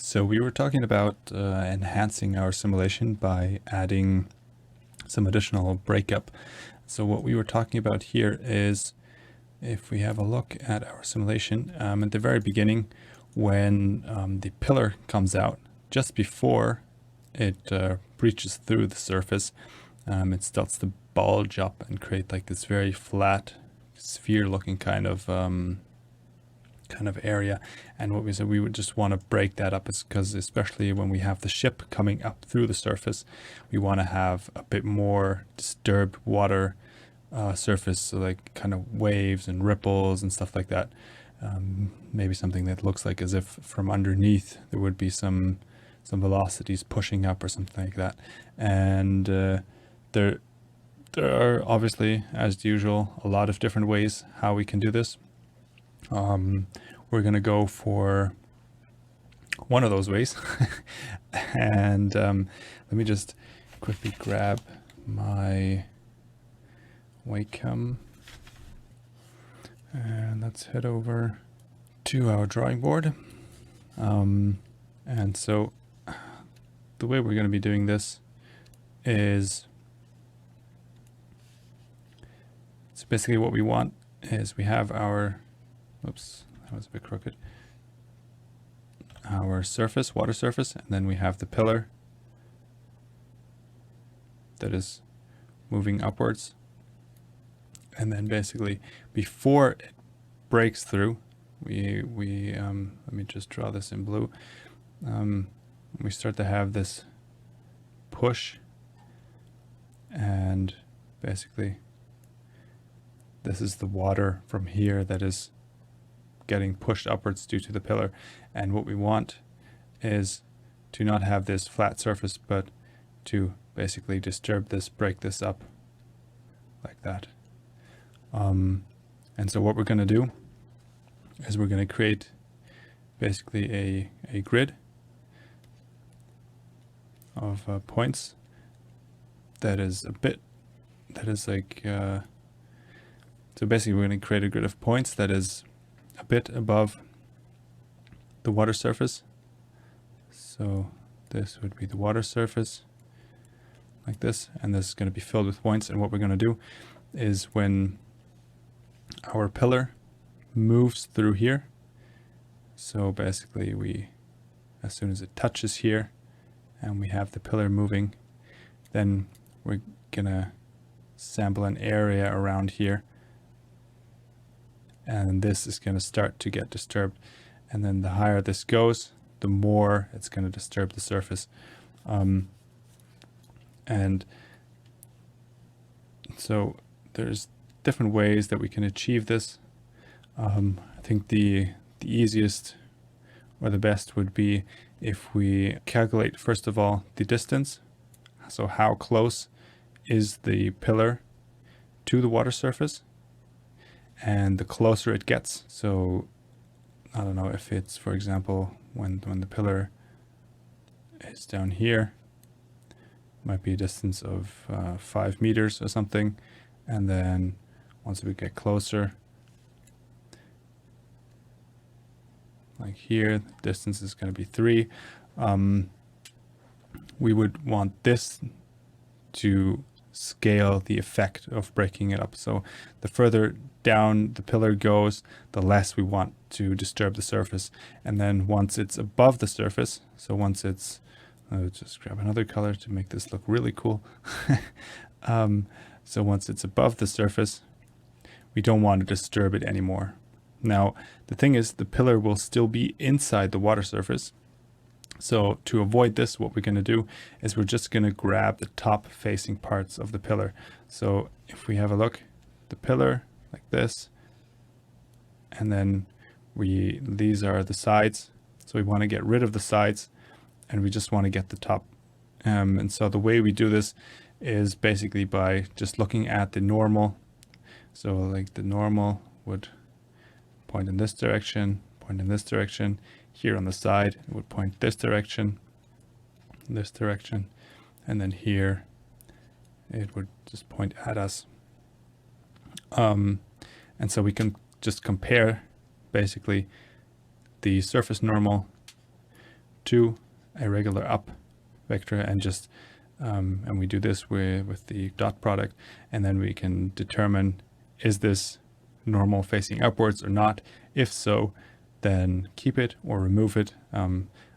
So we were talking about enhancing our simulation by adding some additional breakup. So what we were talking about here is, if we have a look at our simulation, at the very beginning, when the pillar comes out, just before it breaches through the surface, it starts to bulge up and create like this very flat sphere looking kind of area. And what we said, we would just want to break that up, is because especially when we have the ship coming up through the surface, we want to have a bit more disturbed water surface, so like kind of waves and ripples and stuff like that. Maybe something that looks like as if from underneath there would be some velocities pushing up or something like that. And there are obviously, as usual, a lot of different ways how we can do this. We're going to go for one of those ways. And let me just quickly grab my Wacom and let's head over to our drawing board. And so the way we're going to be doing this is, so basically what we want is, we have our, oops, that was a bit crooked, our surface, water surface, and then we have the pillar that is moving upwards. And then basically before it breaks through, we let me just draw this in blue. We start to have this push, and basically this is the water from here that is getting pushed upwards due to the pillar. And what we want is to not have this flat surface, but to basically disturb this, break this up like that. And so what we're going to do is we're going to create basically a grid of points that is like, so basically we're going to create a grid of points that is a bit above the water surface. So this would be the water surface like this, and this is going to be filled with points. And what we're going to do is, when our pillar moves through here, so basically we, as soon as it touches here and we have the pillar moving, then we're gonna sample an area around here, and this is going to start to get disturbed. And then the higher this goes, the more it's going to disturb the surface. And so there's different ways that we can achieve this. I think the easiest or the best would be if we calculate, first of all, the distance. So how close is the pillar to the water surface? And the closer it gets, so I don't know if it's, for example, when the pillar is down here, might be a distance of 5 meters or something. And then once we get closer, like here, the distance is going to be 3. We would want this to scale the effect of breaking it up. So the further down the pillar goes, the less we want to disturb the surface. And then once it's above the surface, so once it's, I'll just grab another color to make this look really cool. So once it's above the surface, we don't want to disturb it anymore. Now, the thing is, the pillar will still be inside the water surface. So to avoid this, what we're going to do is we're just going to grab the top facing parts of the pillar. So if we have a look, the pillar like this, and then these are the sides. So we want to get rid of the sides, and we just want to get the top. And so the way we do this is basically by just looking at the normal. So like the normal would point in this direction, point in this direction. Here on the side, it would point this direction, and then here it would just point at us. And so we can just compare basically the surface normal 2, a regular up vector, and just and we do this with the dot product, and then we can determine, is this normal facing upwards or not? If so, then keep it or remove it.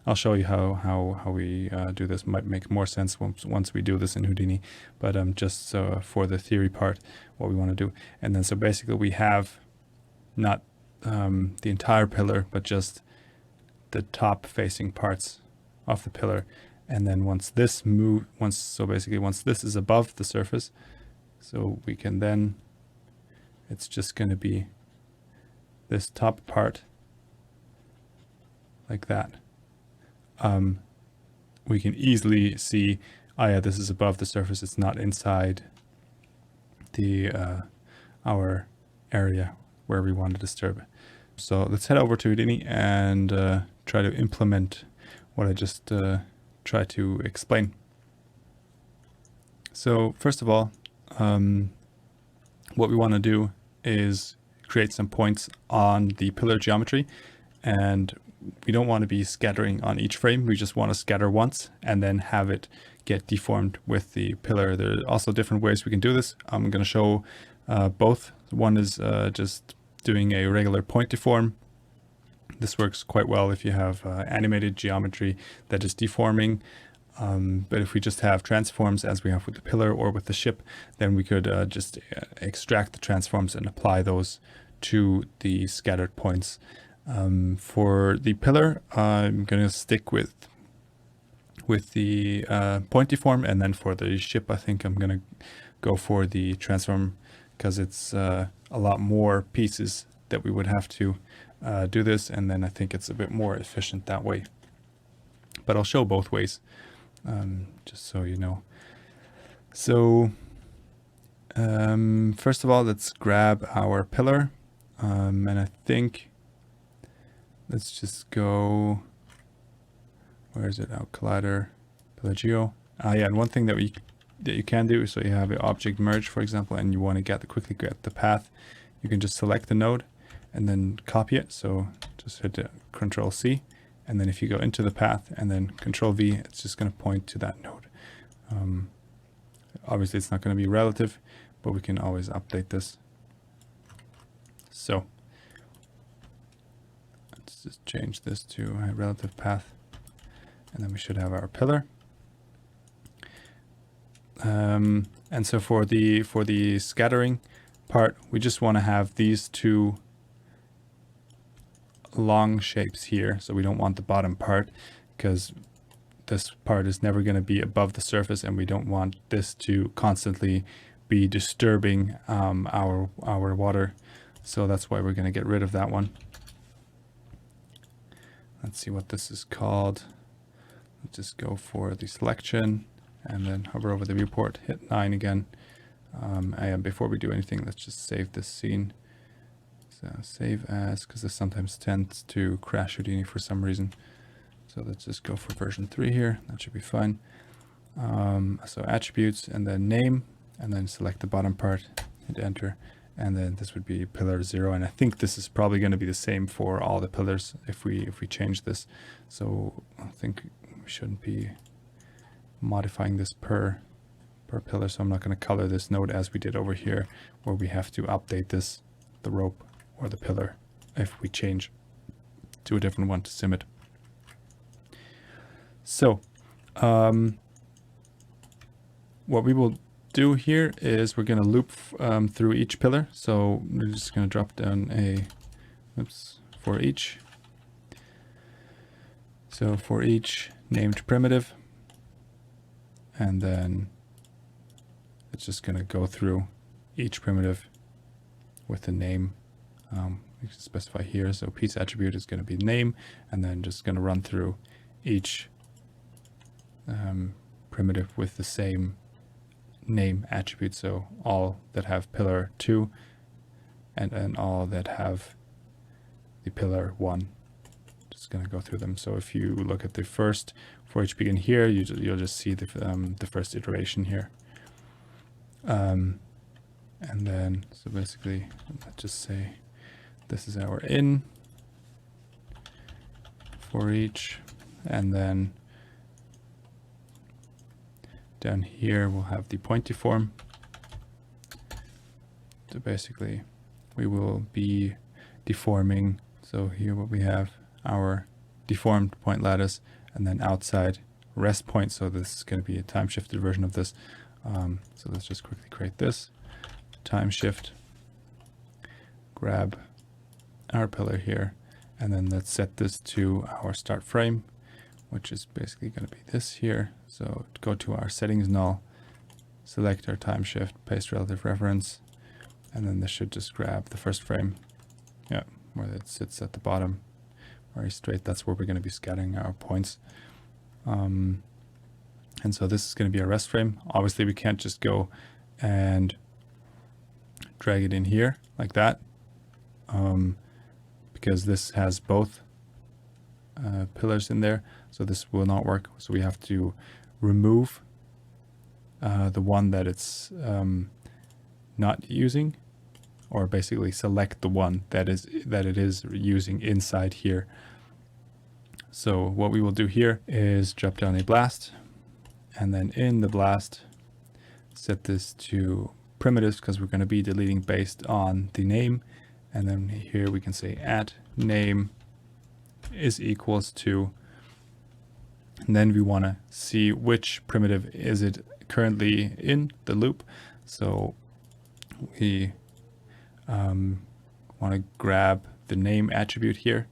I'll show you how we do this. Might make more sense once we do this in Houdini, but just for the theory part, what we want to do. And then so basically we have not the entire pillar, but just the top facing parts of the pillar. And then once this is above the surface, so we can then, it's just going to be this top part like that. We can easily see, oh yeah, this is above the surface. It's not inside the our area where we want to disturb it. So let's head over to Houdini and try to implement what I just tried to explain. So first of all, what we want to do is create some points on the pillar geometry, and we don't want to be scattering on each frame. We just want to scatter once and then have it get deformed with the pillar. There are also different ways we can do this. I'm going to show both. One is just doing a regular point deform. This works quite well if you have animated geometry that is deforming. But if we just have transforms as we have with the pillar or with the ship, then we could just extract the transforms and apply those to the scattered points. For the pillar, I'm going to stick with the point deform, and then for the ship, I think I'm going to go for the transform, because it's a lot more pieces that we would have to do this, and then I think it's a bit more efficient that way. But I'll show both ways, just so you know. So first of all, let's grab our pillar, and I think let's just go, where is it? Out collider, pillar geo. Yeah, and one thing that you can do, so you have an object merge, for example, and you want to quickly get the path, you can just select the node and then copy it. So just hit Control C, and then if you go into the path and then Control V, it's just going to point to that node. Obviously it's not going to be relative, but we can always update this. So let's just change this to a relative path, and then we should have our pillar. And so for the scattering part, we just want to have these two long shapes here. So we don't want the bottom part, because this part is never going to be above the surface, and we don't want this to constantly be disturbing our water. So that's why we're going to get rid of that one. Let's see what this is called. Let's just go for the selection and then hover over the viewport, hit 9 again. And before we do anything, let's just save this scene. So save as, because this sometimes tends to crash Houdini for some reason. So let's just go for version 3 here. That should be fine. So attributes and then name, and then select the bottom part, hit enter. And then this would be pillar 0, and I think this is probably going to be the same for all the pillars if we change this. So I think we shouldn't be modifying this per pillar, so I'm not going to color this node as we did over here, where we have to update this, the rope or the pillar, if we change to a different one to sim it. So what we will do here is we're going to loop through each pillar. So we're just going to drop down a for each. So for each named primitive, and then it's just going to go through each primitive with the name. We can specify here. So piece attribute is going to be name, and then just going to run through each primitive with the same name attribute. So all that have pillar 2 and all that have the pillar 1. Just going to go through them. So if you look at the first for each begin here, you'll just see the first iteration here. And then, so basically, let's just say this is our in for each, and then down here we'll have the point deform. So basically we will be deforming. So here what we have, our deformed point lattice, and then outside rest point. So this is going to be a time shifted version of this. So let's just quickly create this time shift, grab our pillar here, and then let's set this to our start frame, which is basically going to be this here. So go to our settings null, select our time shift, paste relative reference, and then this should just grab the first frame. Yeah, where it sits at the bottom, very straight. That's where we're going to be scattering our points. And so this is going to be a rest frame. Obviously we can't just go and drag it in here like that, because this has both pillars in there, so this will not work. So we have to remove the one that it's not using, or basically select the one that it is using inside here. So what we will do here is drop down a blast, and then in the blast set this to primitives, because we're going to be deleting based on the name. And then here we can say at name is equals to, and then we want to see which primitive is it currently in the loop. So we want to grab the name attribute here.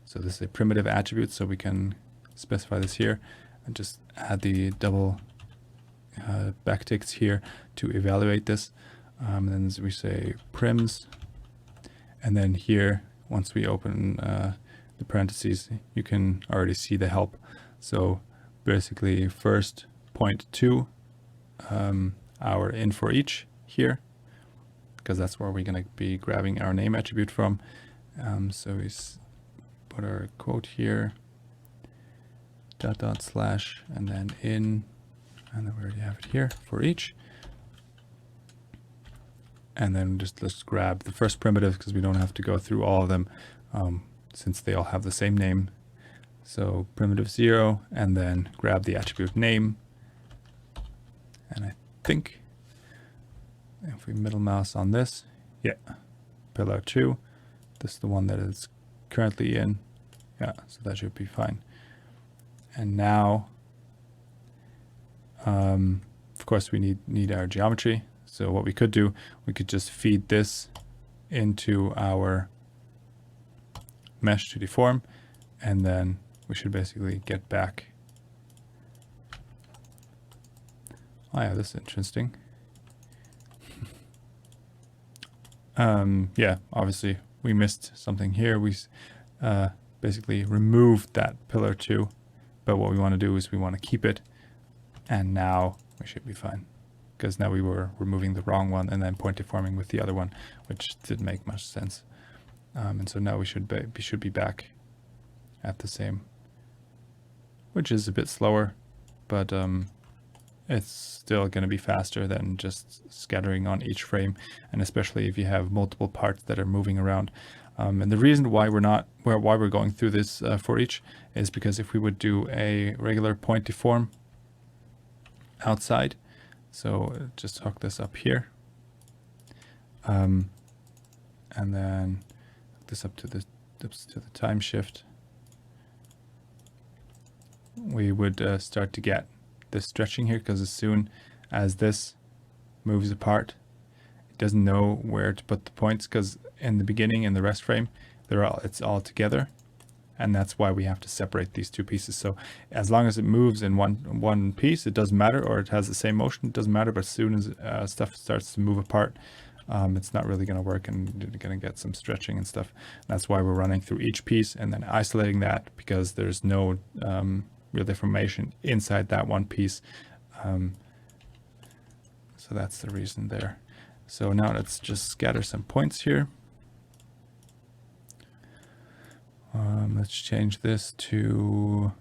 So this is a primitive attribute, so we can specify this here and just add the double backticks here to evaluate this. And then we say prims, and then here once we open the parentheses, you can already see the help. So basically first point to our in for each here, because that's where we're going to be grabbing our name attribute from. So we put our quote here, dot slash, and then in, and then we already have it here for each. And then let's grab the first primitive, because we don't have to go through all of them since they all have the same name. So primitive 0, and then grab the attribute name. And I think if we middle mouse on this, yeah, pillar 2, this is the one that is currently in. Yeah, so that should be fine. And now, of course, we need our geometry. So what we could do, we could just feed this into our mesh to deform, and then we should basically get back. Oh yeah, this is interesting. Yeah, obviously we missed something here. We basically removed that pillar 2, but what we want to do is we want to keep it, and now we should be fine, because now we were removing the wrong one and then point deforming with the other one, which didn't make much sense. And so now we should be back at the same, which is a bit slower, but it's still going to be faster than just scattering on each frame, and especially if you have multiple parts that are moving around. And the reason why we're going through this for each is because if we would do a regular point deform outside, so just hook this up here, and then hook this up to the time shift, we would start to get this stretching here, because as soon as this moves apart, it doesn't know where to put the points, because in the beginning, in the rest frame, it's all together, and that's why we have to separate these two pieces. So as long as it moves in one piece, it doesn't matter, or it has the same motion, it doesn't matter. But as soon as stuff starts to move apart, it's not really going to work, and you're going to get some stretching and stuff. That's why we're running through each piece and then isolating that, because there's no real deformation inside that one piece. So that's the reason there. So now let's just scatter some points here. Let's change this to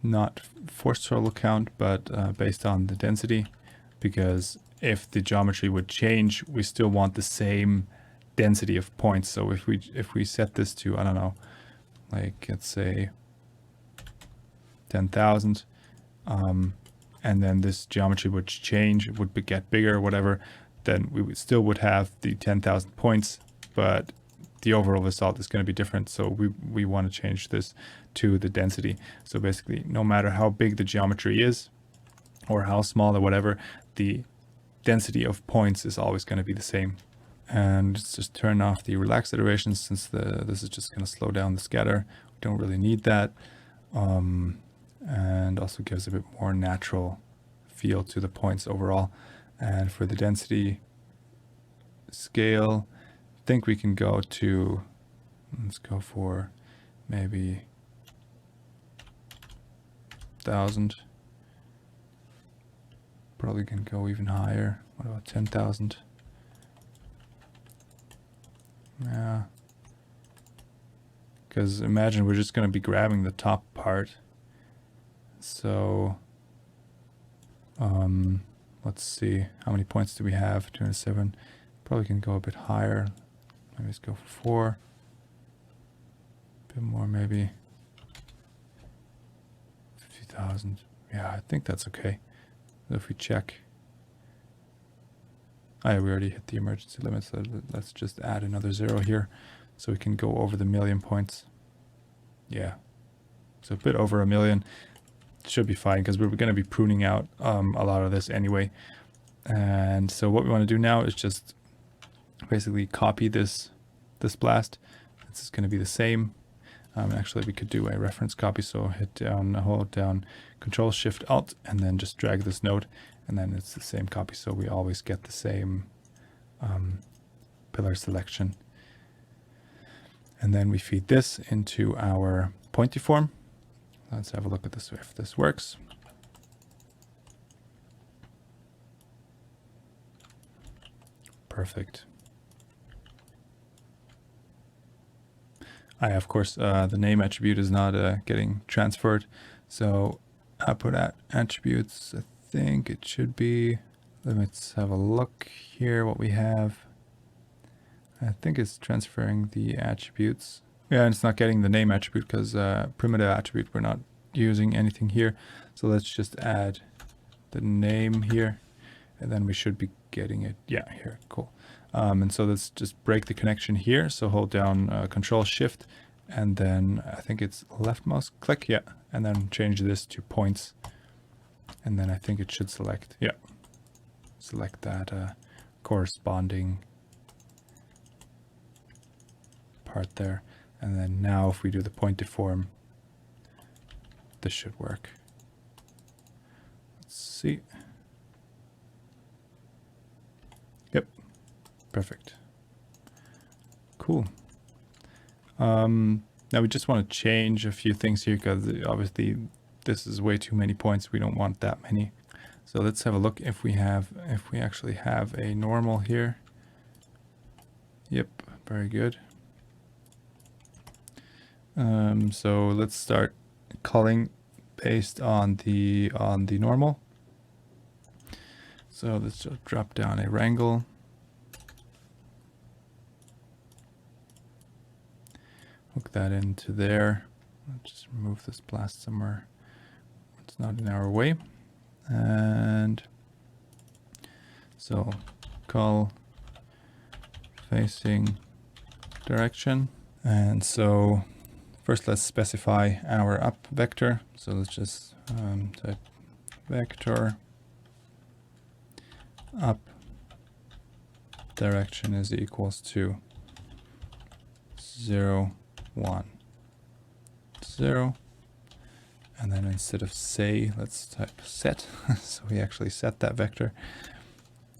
not forced total count, but based on the density, because if the geometry would change, we still want the same density of points. So if we set this to, I don't know, like let's say 10,000. And then this geometry would change, it would get bigger or whatever, then we still would have the 10,000 points, but the overall result is going to be different. So we want to change this to the density. So basically, no matter how big the geometry is or how small or whatever, the density of points is always going to be the same. And let's just turn off the relaxed iterations, since this is just going to slow down the scatter. We don't really need that. And also gives a bit more natural feel to the points overall. And for the density scale, I think we can go to, let's go for maybe 1,000. Probably can go even higher. What about 10,000? Yeah. Because imagine we're just going to be grabbing the top part. So, let's see, how many points do we have? 207. Probably can go a bit higher. Maybe let's go for 4. A bit more, maybe 50,000. Yeah, I think that's okay. If we check, oh yeah, we already hit the emergency limit, so let's just add another 0 here, so we can go over the 1,000,000 points. Yeah, so a bit over 1,000,000. Should be fine, because we're going to be pruning out a lot of this anyway. And so what we want to do now is just basically copy this blast. This is going to be the same. Actually, we could do a reference copy, so hold down Control Shift Alt, and then just drag this node, and then it's the same copy, so we always get the same pillar selection. And then we feed this into our point deform. Let's have a look at this, if this works. Perfect. Of course, the name attribute is not getting transferred. So output attributes, I think it should be, let's have a look here what we have. I think it's transferring the attributes. Yeah, and it's not getting the name attribute because primitive attribute, we're not using anything here. So let's just add the name here, and then we should be getting it. Yeah, here, cool. And so let's just break the connection here. So hold down Control Shift, and then I think it's left mouse click, yeah, and then change this to points. And then I think it should select, yeah, select that corresponding part there. And then now if we do the point deform, this should work. Let's see. Yep, perfect. Cool. Now we just want to change a few things here, because obviously this is way too many points. We don't want that many. So let's have a look if we actually have a normal here. Yep, very good. So let's start culling based on the normal. So let's just drop down a wrangle. Hook that into there. Let's just remove this blast somewhere it's not in our way. And so cull facing direction. And so first let's specify our up vector. So let's just type vector up direction is equals to 0, 1, 0. And then instead of say, let's type set. So we actually set that vector.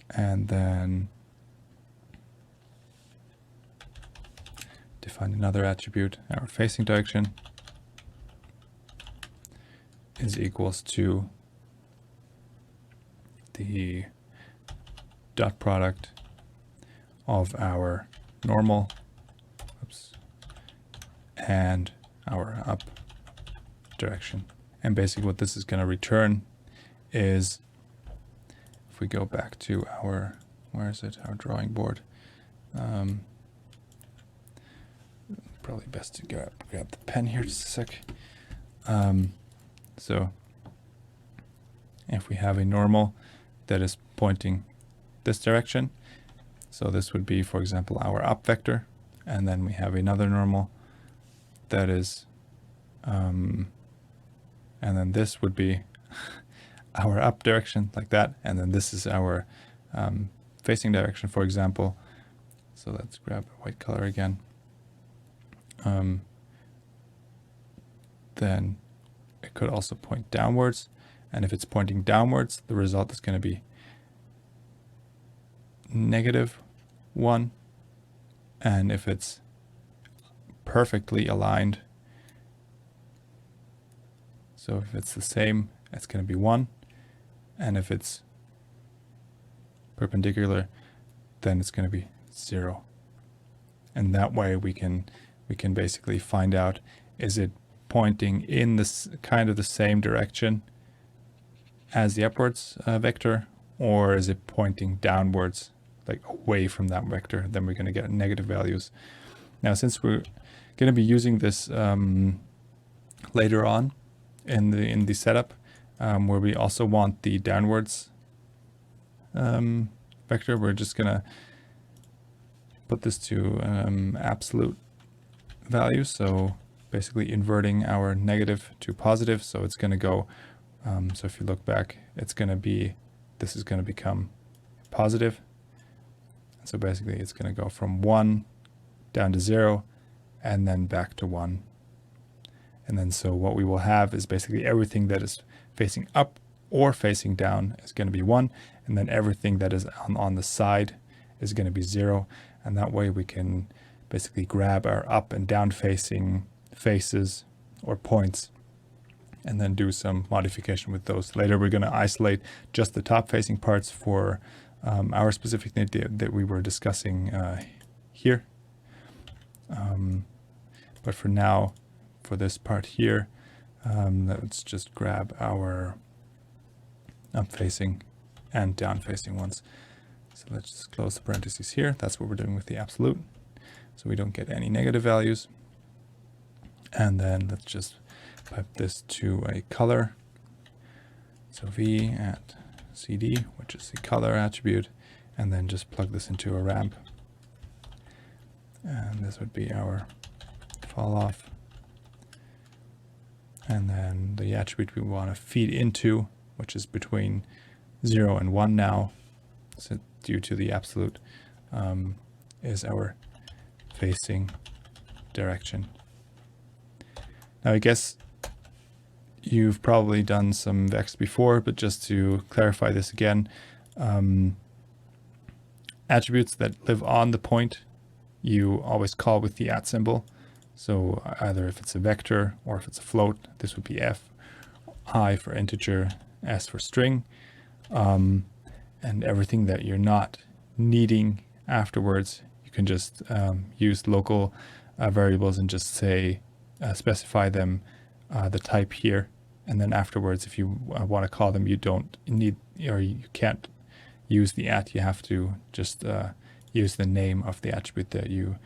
And then define another attribute. Our facing direction is equals to the dot product of our normal, oops, and our up direction. And basically what this is going to return is, if we go back to our, where is it, our drawing board, probably best to grab the pen here just a sec. So if we have a normal that is pointing this direction, so this would be, for example, our up vector, and then we have another normal that is, and then this would be our up direction, like that, and then this is our facing direction, for example. So let's grab a white color again. Then it could also point downwards, and if it's pointing downwards, the result is going to be -1, and if it's perfectly aligned, so if it's the same, it's going to be 1, and if it's perpendicular, then it's going to be 0. And that way we can basically find out, is it pointing in this kind of the same direction as the upwards vector, or is it pointing downwards, like away from that vector? Then we're going to get negative values. Now, since we're going to be using this later on in the setup, where we also want the downwards vector, we're just going to put this to absolute value. So basically inverting our negative to positive. So it's going to go, so if you look back, it's going to be, this is going to become positive. So basically it's going to go from 1 down to 0 and then back to 1. And then so what we will have is basically everything that is facing up or facing down is going to be 1. And then everything that is on the side is going to be 0. And that way we can basically grab our up and down facing faces or points and then do some modification with those. Later we're going to isolate just the top facing parts for our specific need that we were discussing here. But for now, for this part here, let's just grab our up facing and down facing ones. So let's just close the parentheses here. That's what we're doing with the absolute, so we don't get any negative values. And then let's just pipe this to a color. So V at CD, which is the color attribute, and then just plug this into a ramp. And this would be our fall off. And then the attribute we want to feed into, which is between 0 and 1 now, so due to the absolute, is our facing direction. Now I guess you've probably done some Vex before, but just to clarify this again, attributes that live on the point, you always call with the @ symbol. So either if it's a vector or if it's a float, this would be F, I for integer, S for string, and everything that you're not needing afterwards, you can just use local variables and just say, specify them, the type here, and then afterwards, if you want to call them, you don't need, or you can't use the @ you have to just use the name of the attribute that you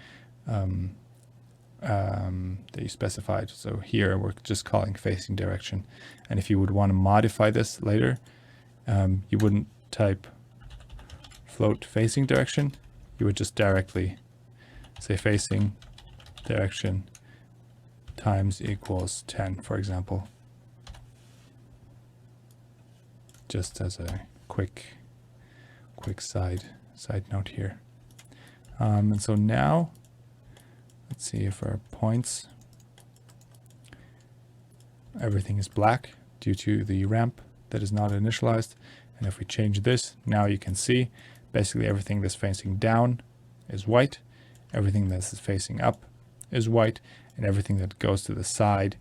specified. So here we're just calling facing direction. And if you would want to modify this later, you wouldn't type float facing direction. You would just directly say facing direction times equals 10, for example. Just as a quick side note here. And so now, let's see if our points, everything is black due to the ramp that is not initialized. And if we change this, now you can see basically everything that's facing down is white, everything that's facing up is white, and everything that goes to the side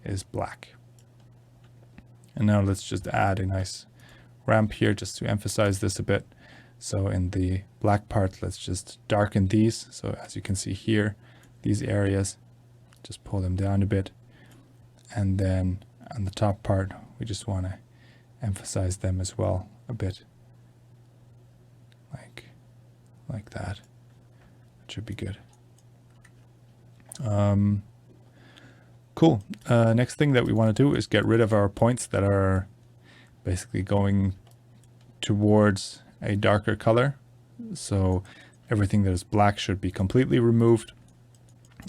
is black. And now let's just add a nice ramp here just to emphasize this a bit. So in the black part, let's just darken these. So as you can see here, these areas, just pull them down a bit. And then on the top part, we just want to emphasize them as well a bit. Like that. That should be good. Cool. Next thing that we want to do is get rid of our points that are basically going towards a darker color. So everything that is black should be completely removed,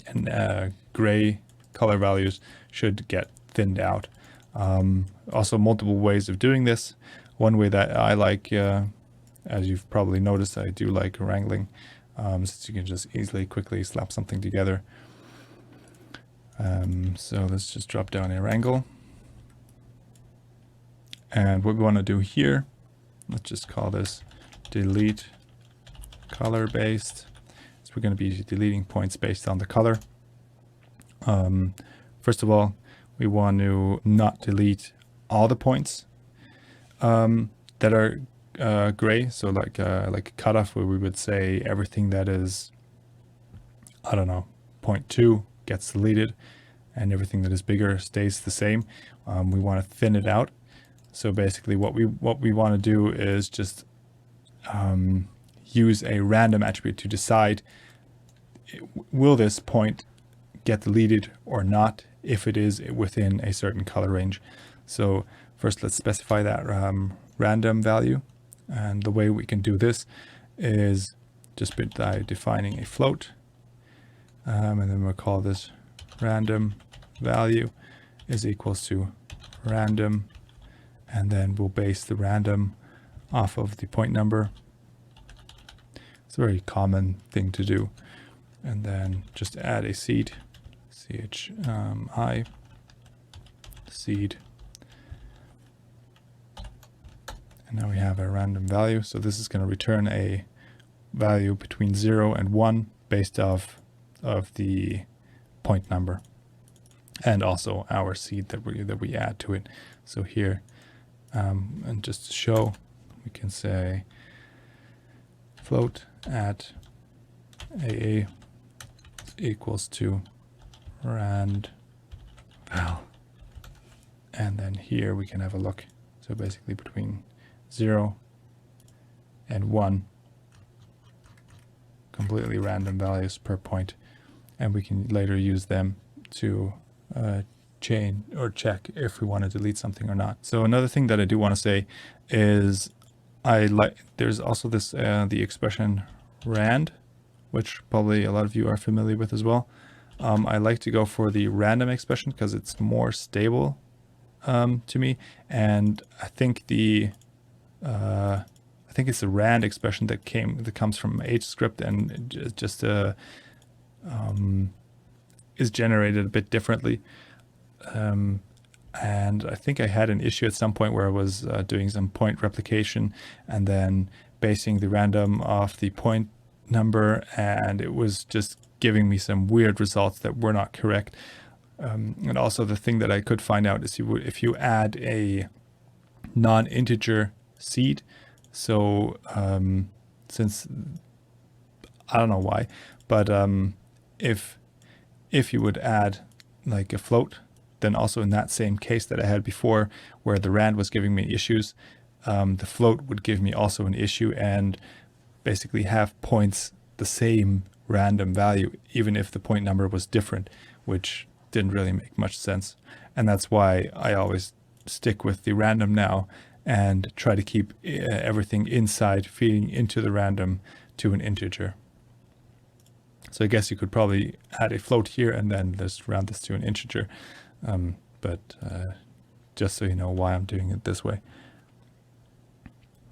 and gray color values should get thinned out. Also multiple ways of doing this. One way that I like, as you've probably noticed, I do like wrangling, since you can just easily, quickly slap something together. So let's just drop down a wrangle. And what we want to do here, let's just call this delete color based. So we're going to be deleting points based on the color. First of all, we want to not delete all the points that are gray. So like a cutoff where we would say everything that is, I don't know, 0.2 gets deleted and everything that is bigger stays the same. We want to thin it out. So basically what we want to do is just use a random attribute to decide, will this point get deleted or not if it is within a certain color range. So first let's specify that random value, and the way we can do this is just by defining a float, and then we'll call this random value is equals to random, and then we'll base the random off of the point number. It's a very common thing to do. And then just add a seed, CHI, seed. And now we have a random value. So this is going to return a value between 0 and 1 based off of the point number, and also our seed that we add to it. So here, and just to show, we can say float at AA equals to rand val, and then here we can have a look. So basically between 0 and 1, completely random values per point, and we can later use them to chain or check if we want to delete something or not. So another thing that I do want to say is there's also this the expression rand, which probably a lot of you are familiar with as well. I like to go for the random expression because it's more stable to me, and I think it's the rand expression that comes from H script, and it just is generated a bit differently. And I think I had an issue at some point where I was doing some point replication and then basing the random off the point number, and it was just giving me some weird results that were not correct. And also the thing that I could find out is if you add a non-integer seed, so since I don't know why, but if you would add like a float, then also in that same case that I had before where the rand was giving me issues, the float would give me also an issue and basically have points the same random value even if the point number was different, which didn't really make much sense. And that's why I always stick with the random now and try to keep everything inside feeding into the random to an integer. So I guess you could probably add a float here and then just round this to an integer. But just so you know why I'm doing it this way.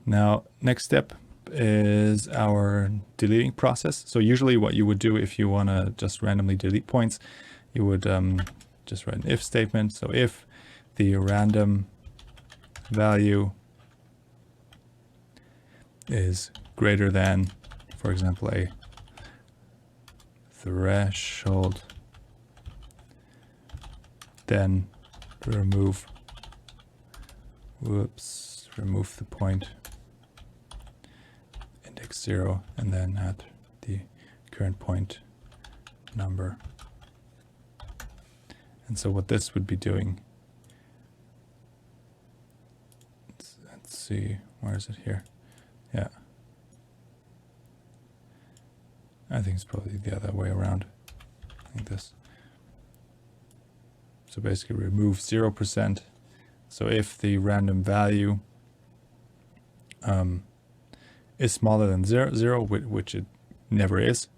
Now, next step is our deleting process. So usually what you would do if you want to just randomly delete points, you would just write an if statement. So if the random value is greater than, for example, a threshold, then remove the point index 0 and then add the current point number. And so what this would be doing, let's see, where is it here? Yeah, I think it's probably the other way around, like this. So basically remove 0%. So if the random value is smaller than 0, which it never is,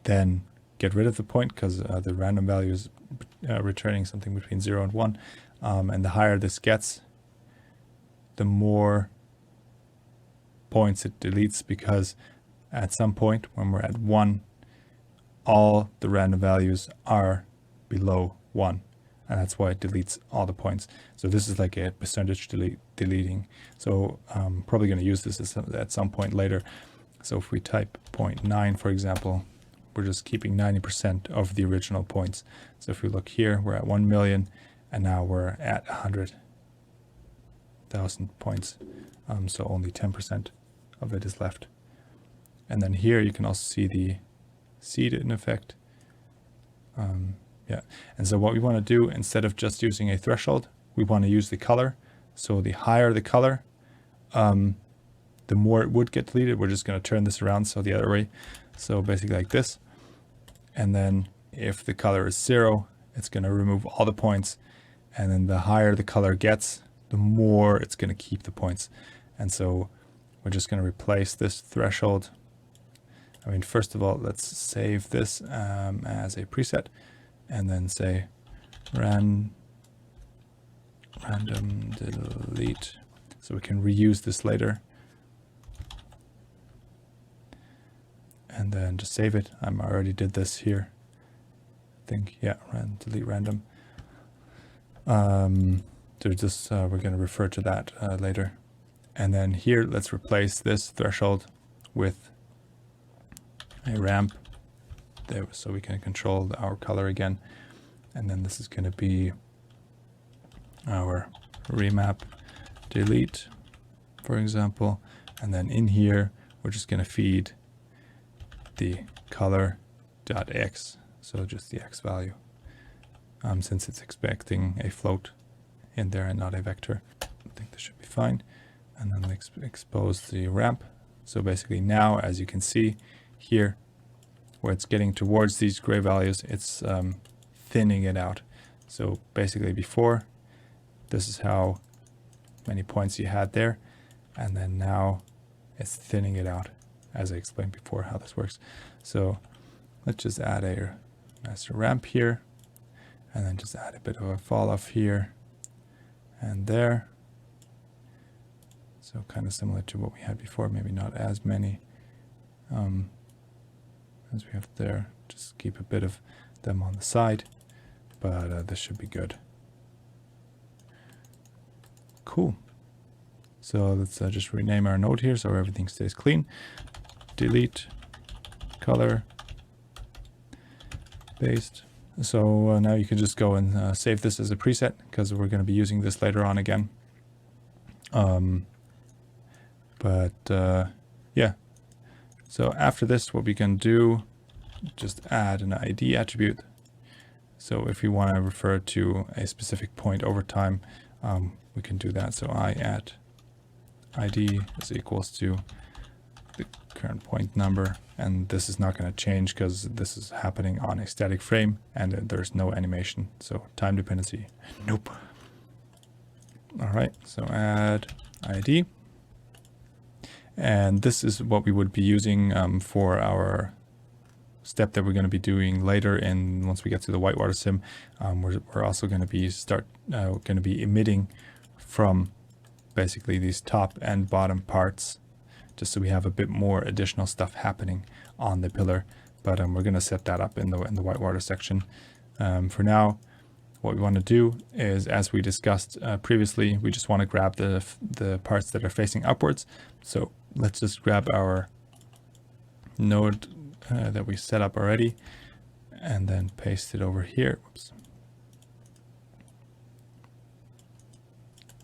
then get rid of the point, because the random value is returning something between 0 and 1. And the higher this gets, the more points it deletes, because at some point when we're at 1, all the random values are below 1, and that's why it deletes all the points. So this is like a percentage deleting. So I'm probably going to use this at some point later. So if we type 0.9, for example, we're just keeping 90% of the original points. So if we look here, we're at 1 million, and now we're at 100,000 points. So only 10% of it is left. And then here you can also see the seed in effect. Yeah, and so what we want to do, instead of just using a threshold, we want to use the color. So the higher the color, the more it would get deleted. We're just going to turn this around, so the other way. So basically like this. And then if the color is 0, it's going to remove all the points. And then the higher the color gets, the more it's going to keep the points. And so we're just going to replace this threshold. I mean, first of all, let's save this as a preset, and then say random delete, so we can reuse this later. And then just save it. I already did this here. I think, yeah, delete random. So just we're going to refer to that later. And then here, let's replace this threshold with a ramp there, so we can control our color again. And then this is going to be our remap delete, for example. And then in here, we're just going to feed the color.x, so just the x value, since it's expecting a float in there and not a vector. I think this should be fine. And then expose the ramp. So basically now, as you can see here, where it's getting towards these gray values, it's thinning it out. So basically before, this is how many points you had there, and then now it's thinning it out, as I explained before how this works. So let's just add a master ramp here, and then just add a bit of a fall off here and there. So kind of similar to what we had before, maybe not as many as we have there. Just keep a bit of them on the side, but this should be good. Cool. So let's just rename our node here so everything stays clean. Delete color based. So now you can just go and save this as a preset, because we're going to be using this later on again. Yeah, so after this, what we can do, just add an ID attribute. So if we want to refer to a specific point over time, we can do that. So I at ID is equals to the current point number, and this is not going to change because this is happening on a static frame and there's no animation. So time dependency, nope. All right, so add ID. And this is what we would be using for our step that we're going to be doing later. And once we get to the whitewater sim, we're also going to be emitting from basically these top and bottom parts, just so we have a bit more additional stuff happening on the pillar. But we're going to set that up in the whitewater section. For now, what we want to do is, as we discussed previously, we just want to grab the parts that are facing upwards. So let's just grab our node that we set up already and then paste it over here. Whoops.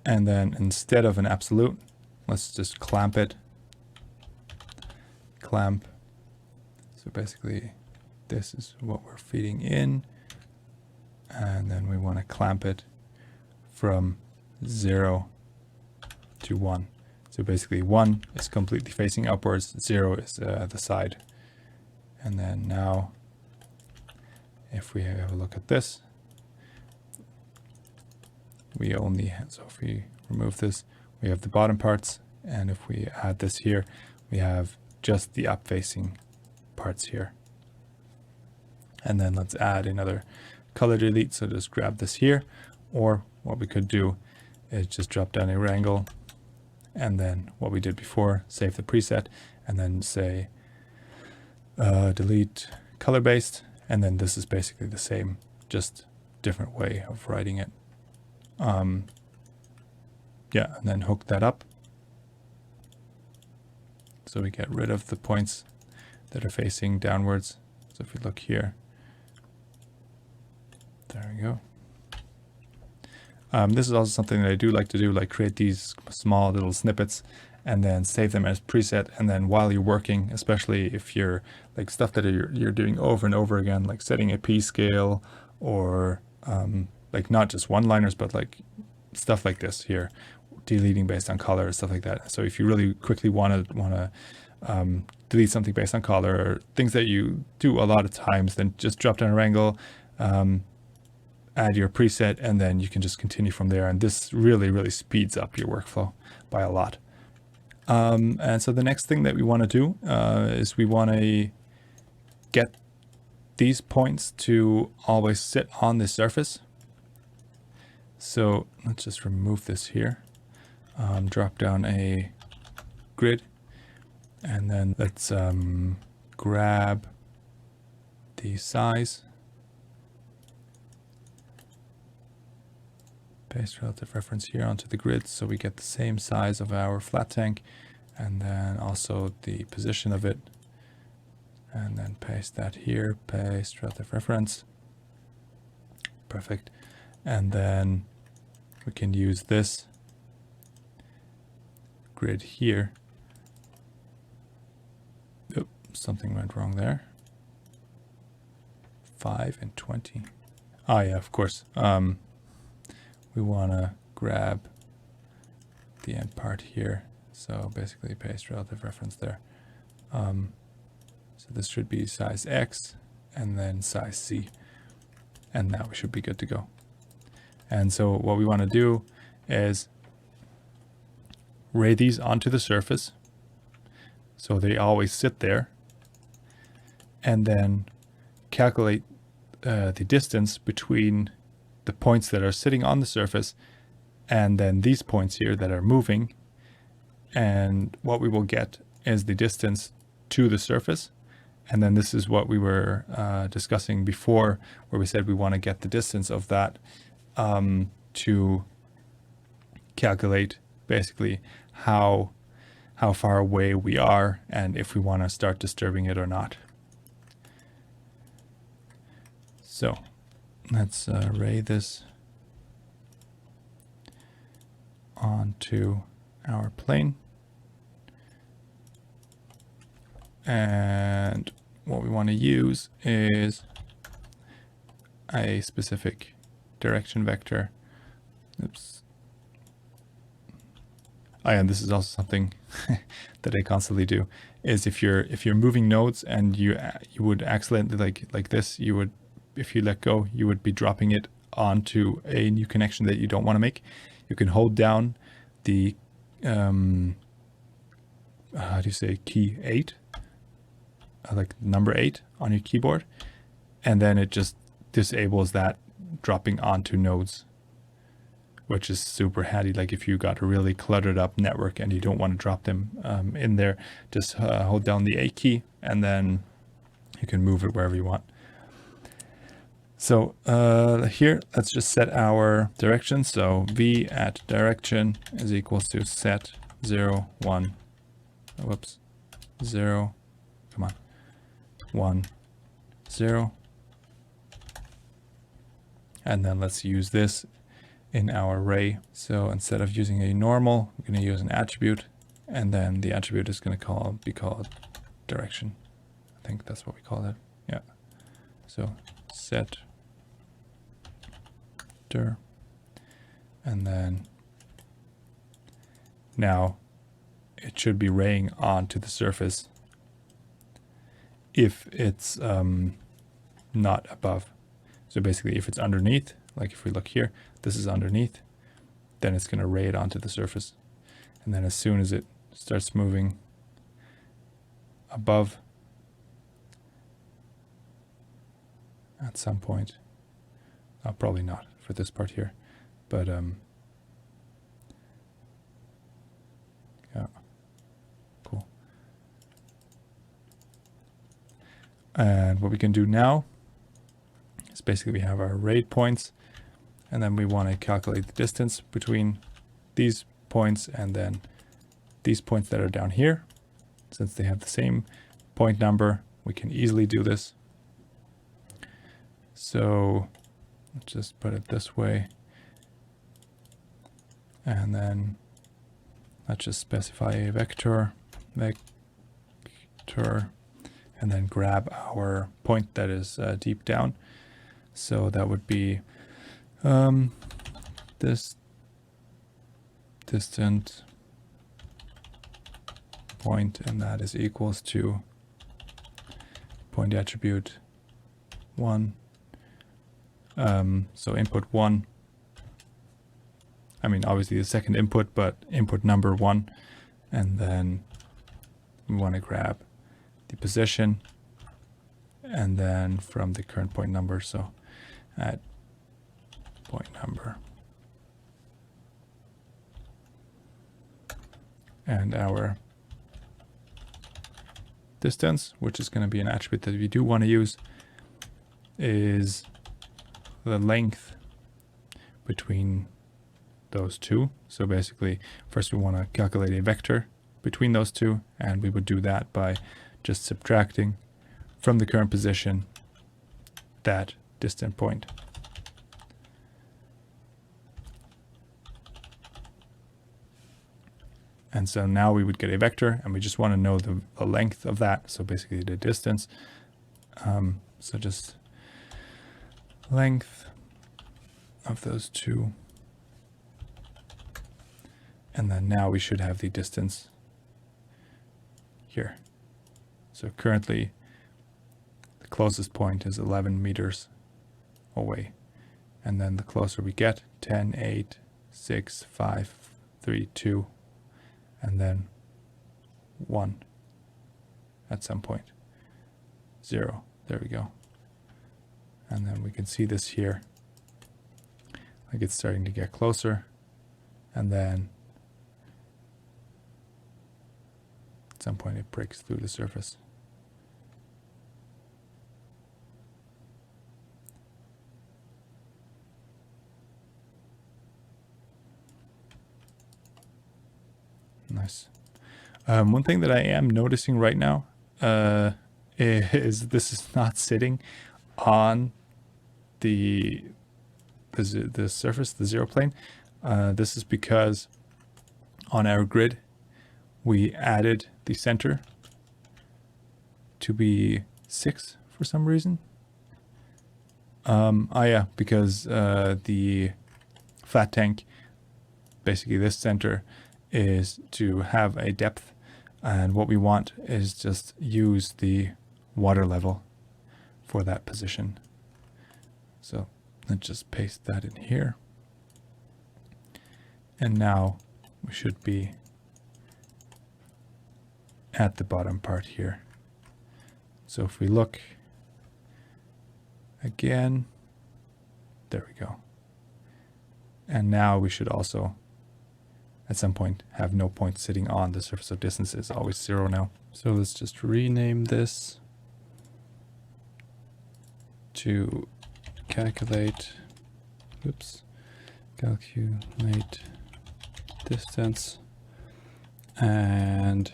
And then instead of an absolute, let's just clamp it. Clamp. So basically this is what we're feeding in. And then we want to clamp it from 0 to 1. So basically 1 is completely facing upwards, 0 is the side. And then now, if we have a look at this, we only, so if we remove this, we have the bottom parts, and if we add this here, we have just the up facing parts here. And then let's add another color delete. So just grab this here, or what we could do is just drop down a wrangle, and then what we did before, save the preset, and then say delete color based, and then this is basically the same, just different way of writing it. Yeah, and then hook that up. So we get rid of the points that are facing downwards. So if we look here, there we go. This is also something that I do like to do, like create these small little snippets and then save them as preset. And then while you're working, especially if you're like stuff that you're doing over and over again, like setting a P scale, or like not just one-liners, but like stuff like this here, deleting based on color, stuff like that. So if you really quickly want to delete something based on color, or things that you do a lot of times, then just drop down a wrangle, add your preset, and then you can just continue from there. And this really speeds up your workflow by a lot. And so the next thing that we want to do is we want to get these points to always sit on the surface. So let's just remove this here, drop down a grid, and then let's grab the size, paste relative reference here onto the grid so we get the same size of our flat tank, and then also the position of it, and then paste that here, paste relative reference. Perfect. And then we can use this grid here. Oops, something went wrong there. 5 and 20. Ah, yeah, of course. We want to grab the end part here. So basically paste relative reference there. So this should be size X and then size C. And now we should be good to go. And so what we want to do is ray these onto the surface so they always sit there, and then calculate the distance between the points that are sitting on the surface and then these points here that are moving. And what we will get is the distance to the surface. And then this is what we were discussing before, where we said we want to get the distance of that to calculate basically how far away we are and if we want to start disturbing it or not. So let's ray this onto our plane. And what we want to use is a specific direction vector. Oops. Oh, and this is also something that I constantly do, is if you're moving nodes and you would accidentally like this, you would, if you let go, you would be dropping it onto a new connection that you don't want to make. You can hold down the how do you say, key 8, like number 8 on your keyboard, and then it just disables that dropping onto nodes, which is super handy. Like if you got a really cluttered up network and you don't want to drop them in there, just hold down the A key and then you can move it wherever you want. So here, let's just set our direction. So v at direction is equals to set 0, 1, whoops, 0, come on, 1, 0. And then let's use this in our array. So instead of using a normal, we're going to use an attribute, and then the attribute is going to be called direction. I think that's what we call it. Yeah. So set dir, and then now it should be raying onto the surface if it's not above. So basically if it's underneath, like if we look here, this is underneath, then it's going to ray it onto the surface. And then as soon as it starts moving above at some point, probably not for this part here, but yeah, cool. And what we can do now is basically we have our rayed points, and then we want to calculate the distance between these points and then these points that are down here. Since they have the same point number, we can easily do this. So let's just put it this way. And then let's just specify a vector, and then grab our point that is deep down. So that would be this distant point, and that is equals to point attribute 1. So input 1, I mean obviously the second input, but input number 1, and then we want to grab the position, and then from the current point number, so at point number, and our distance, which is going to be an attribute that we do want to use, is the length between those two. So basically, first we want to calculate a vector between those two, and we would do that by just subtracting from the current position that distant point. And so now we would get a vector, and we just want to know the length of that. So basically the distance. So just length of those two. And then now we should have the distance here. So currently the closest point is 11 meters away. And then the closer we get, 10, 8, 6, 5, 3, 2, and then 1 at some point. 0. There we go. And then we can see this here. Like it's starting to get closer. And then at some point it breaks through the surface. Nice. One thing that I am noticing right now is this is not sitting on the surface, the zero plane. This is because on our grid we added the center to be 6 for some reason. Yeah, because the flat tank, basically this center, is to have a depth, and what we want is just use the water level for that position. So let's just paste that in here, and now we should be at the bottom part here. So if we look again, there we go, and now we should also at some point have no point sitting on the surface of distance. Is always 0 now. So let's just rename this to calculate distance. And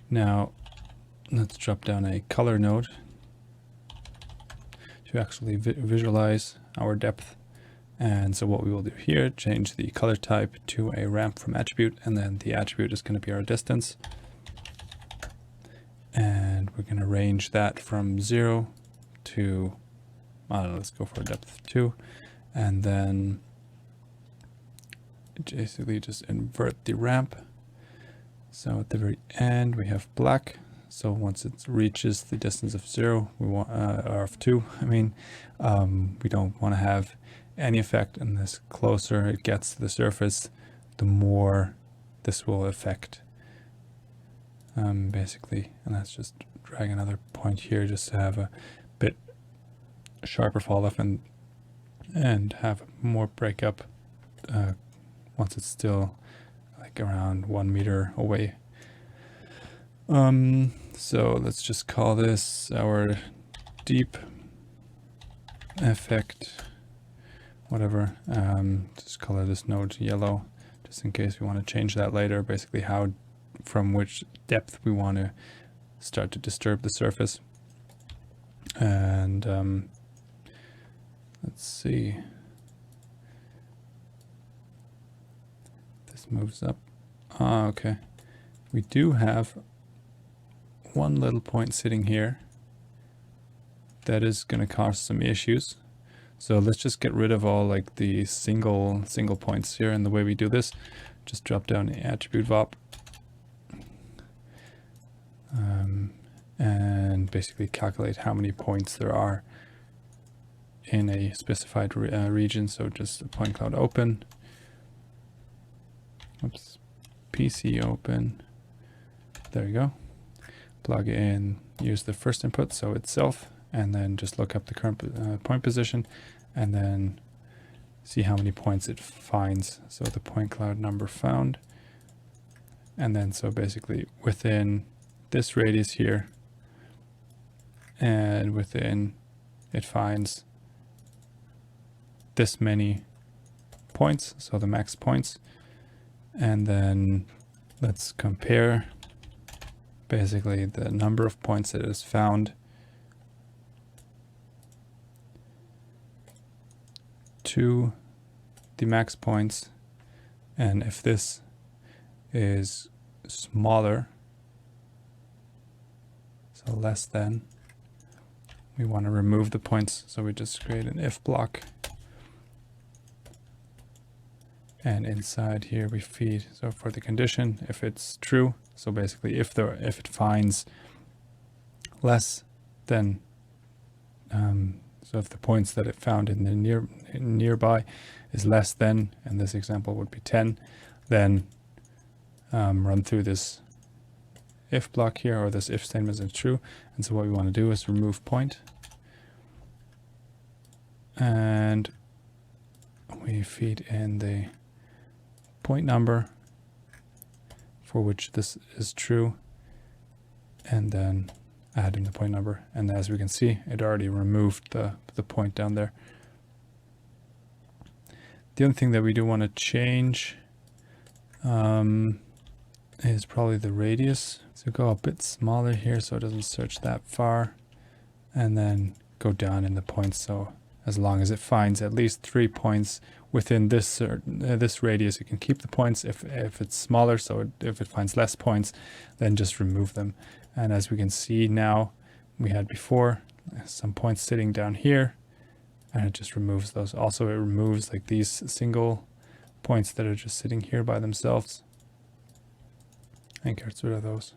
now let's drop down a color node to actually visualize our depth. And so what we will do here, change the color type to a ramp from attribute, and then the attribute is going to be our distance. And we're going to range that from 0 to, I don't know, let's go for a depth of 2. And then basically just invert the ramp. So at the very end we have black. So once it reaches the distance of 0, we want, or of 2, I mean, we don't want to have any effect, and the closer it gets to the surface, the more this will affect. Basically, and let's just drag another point here just to have a bit sharper fall off and have more breakup once it's still like around 1 meter away. So let's just call this our deep effect, whatever. Just color this node yellow just in case we want to change that later, basically how from which depth we want to start to disturb the surface. And let's see, this moves up. Okay, we do have one little point sitting here that is going to cause some issues. So let's just get rid of all like the single points here. And the way we do this, just drop down the attribute VOP and basically calculate how many points there are in a specified region. So just a point cloud open, oops, PC open, there you go, plug in, use the first input, so itself, and then just look up the current point position and then see how many points it finds. So the point cloud number found, and then so basically within this radius here and within it finds this many points, so the max points. And then let's compare basically the number of points that it has found to the max points, and if this is smaller, so less than, we want to remove the points. So we just create an if block, and inside here we feed, so for the condition, if it's true, so basically if it finds less than so if the points that it found in the nearby is less than, and this example would be 10, then run through this if block here, or this if statement is true. And so what we want to do is remove point, and we feed in the point number for which this is true, and then add in the point number. And as we can see, it already removed the point down there. The other thing that we do want to change is probably the radius. So go a bit smaller here so it doesn't search that far, and then go down in the points. So as long as it finds at least 3 points within this this radius, you can keep the points. If it's smaller, so if it finds less points, then just remove them. And as we can see now, we had before some points sitting down here, and it just removes those. Also, it removes like these single points that are just sitting here by themselves and gets rid of those.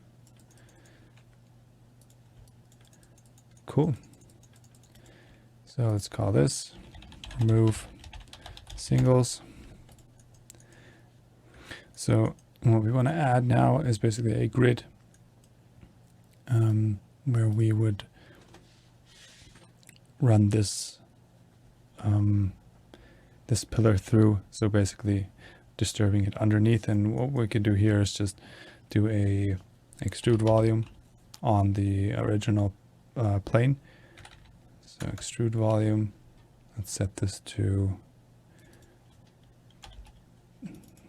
Cool. So let's call this remove singles. So what we want to add now is basically a grid where we would run this this pillar through, so basically disturbing it underneath. And what we could do here is just do a extrude volume on the original plane. So extrude volume, let's set this to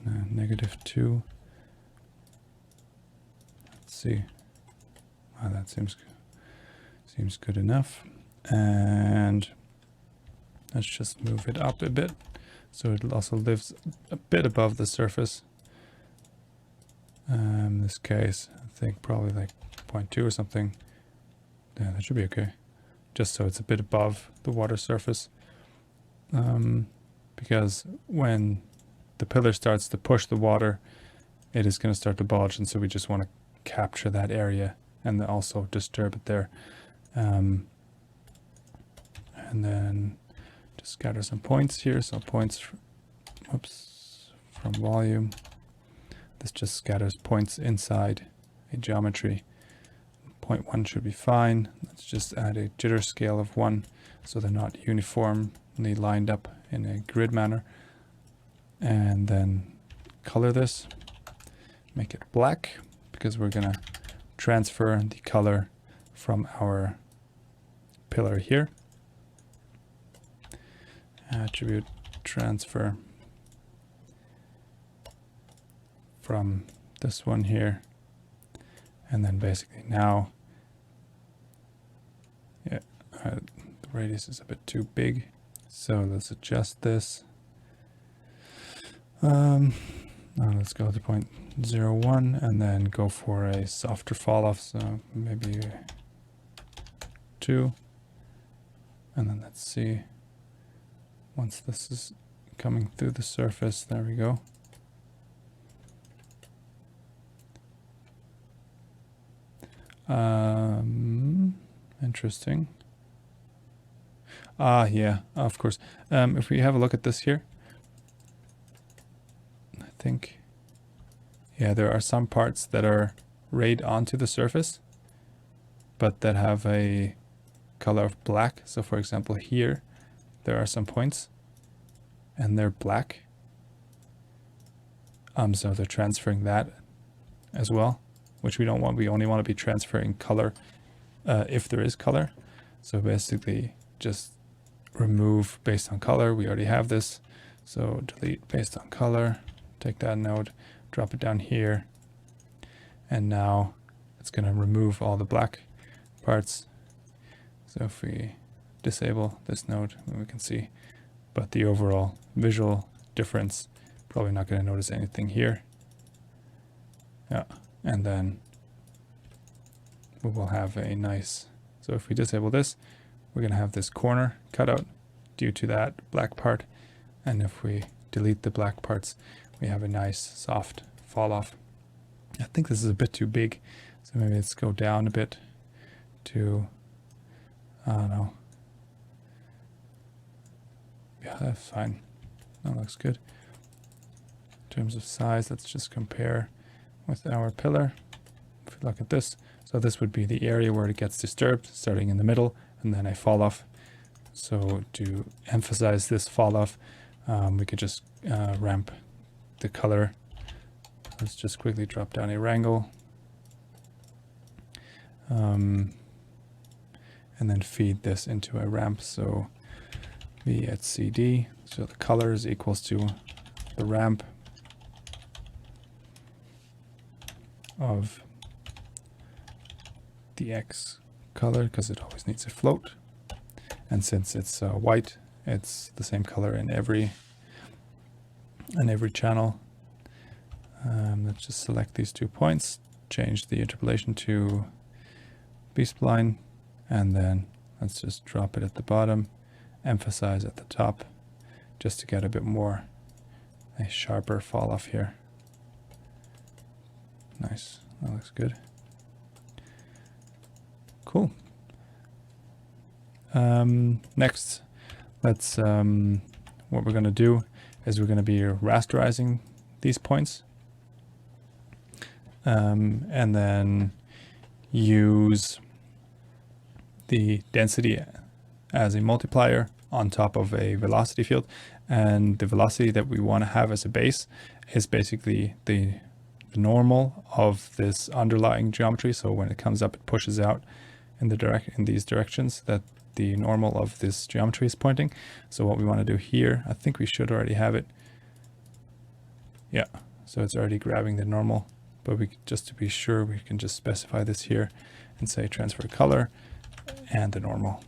-2. Let's see. Wow, that seems good enough. And let's just move it up a bit so it also lives a bit above the surface. In this case, I think probably like 0.2 or something. Yeah, that should be okay. Just so it's a bit above the water surface. Because when the pillar starts to push the water, it is going to start to bulge, and so we just want to capture that area and then also disturb it there. And then just scatter some points here. So points, from volume. This just scatters points inside a geometry. 0.1 should be fine. Let's just add a jitter scale of 1 so they're not uniformly lined up in a grid manner. And then color this, make it black, because we're going to transfer the color from our pillar here. Attribute transfer from this one here. And then basically now, the radius is a bit too big. So let's adjust this. Now let's go to 0.01 and then go for a softer fall off. So maybe 2. And then let's see, once this is coming through the surface, there we go. Interesting. Yeah, of course. If we have a look at this here, I think, yeah, there are some parts that are rayed onto the surface, but that have a color of black. So for example, here, there are some points and they're black. So they're transferring that as well, which we don't want. We only want to be transferring color if there is color. So basically just remove based on color. We already have this. So delete based on color, take that node, drop it down here. And now it's going to remove all the black parts. So if we disable this node, we can see, but the overall visual difference, probably not going to notice anything here. Yeah. And then we will have a nice, so if we disable this, we're going to have this corner cut out due to that black part. And if we delete the black parts, we have a nice soft fall off. I think this is a bit too big. So maybe let's go down a bit to, I don't know. Yeah, that's fine. That looks good. In terms of size, let's just compare with our pillar. If we look at this, so this would be the area where it gets disturbed, starting in the middle, and then a fall off. So to emphasize this fall off, we could just ramp the color. Let's just quickly drop down a wrangle. And then feed this into a ramp. So v at CD, so the color is equals to the ramp of the X color, because it always needs a float. And since it's white, it's the same color in every channel. Let's just select these 2 points, change the interpolation to B-spline, and then let's just drop it at the bottom, emphasize at the top, just to get a bit more, a sharper fall off here. Nice, that looks good. Cool. Next, let's, what we're going to do is we're going to be rasterizing these points. And then use the density as a multiplier on top of a velocity field. And the velocity that we want to have as a base is basically the normal of this underlying geometry. So when it comes up, it pushes out in these directions that the normal of this geometry is pointing. So what we want to do here, I think we should already have it. Yeah, so it's already grabbing the normal, but we just to be sure, we can just specify this here and say transfer color and the normal.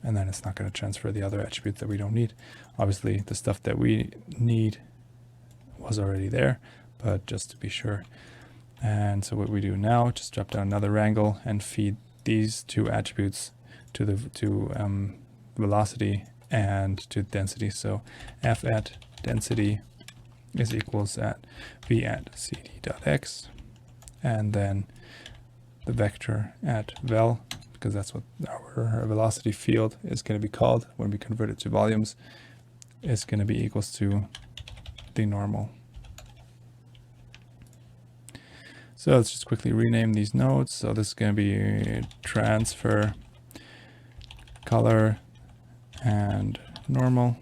And then it's not going to transfer the other attributes that we don't need. Obviously, the stuff that we need was already there, but just to be sure. And so what we do now, just drop down another wrangle and feed these 2 attributes to the velocity and to density. So f at density is equals at v at cd.x, and then the vector at vel, because because that's what our velocity field is going to be called when we convert it to volumes, is going to be equals to the normal. So let's just quickly rename these nodes. So this is going to be transfer color and normal.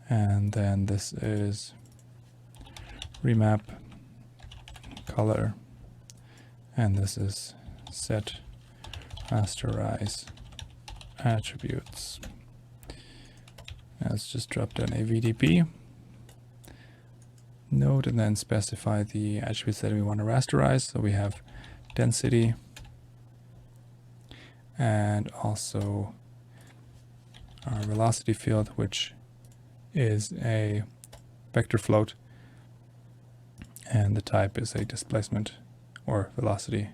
And then this is remap color. And this is set rasterize attributes. Let's just drop down a VDB node and then specify the attributes that we want to rasterize. So we have density and also our velocity field, which is a vector float, and the type is a displacement or velocity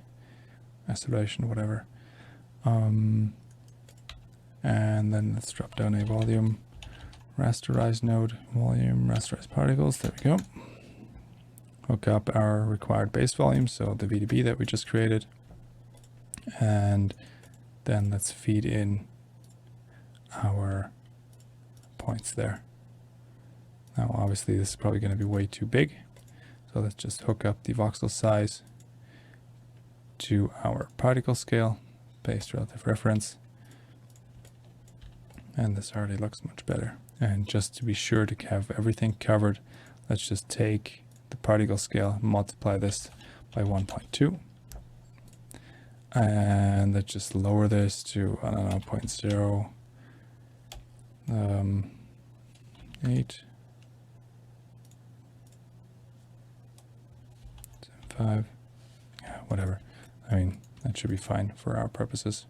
acceleration, whatever. And then let's drop down a volume rasterize node, volume rasterize particles. There we go. Hook up our required base volume, so the VDB that we just created, and then let's feed in our points there. Now obviously this is probably going to be way too big, so let's just hook up the voxel size to our particle scale, paste relative reference, and this already looks much better. And just to be sure to have everything covered, let's just take the particle scale, multiply this by 1.2, and let's just lower this to, I don't know, 0.08, 5, yeah, whatever. I mean, that should be fine for our purposes.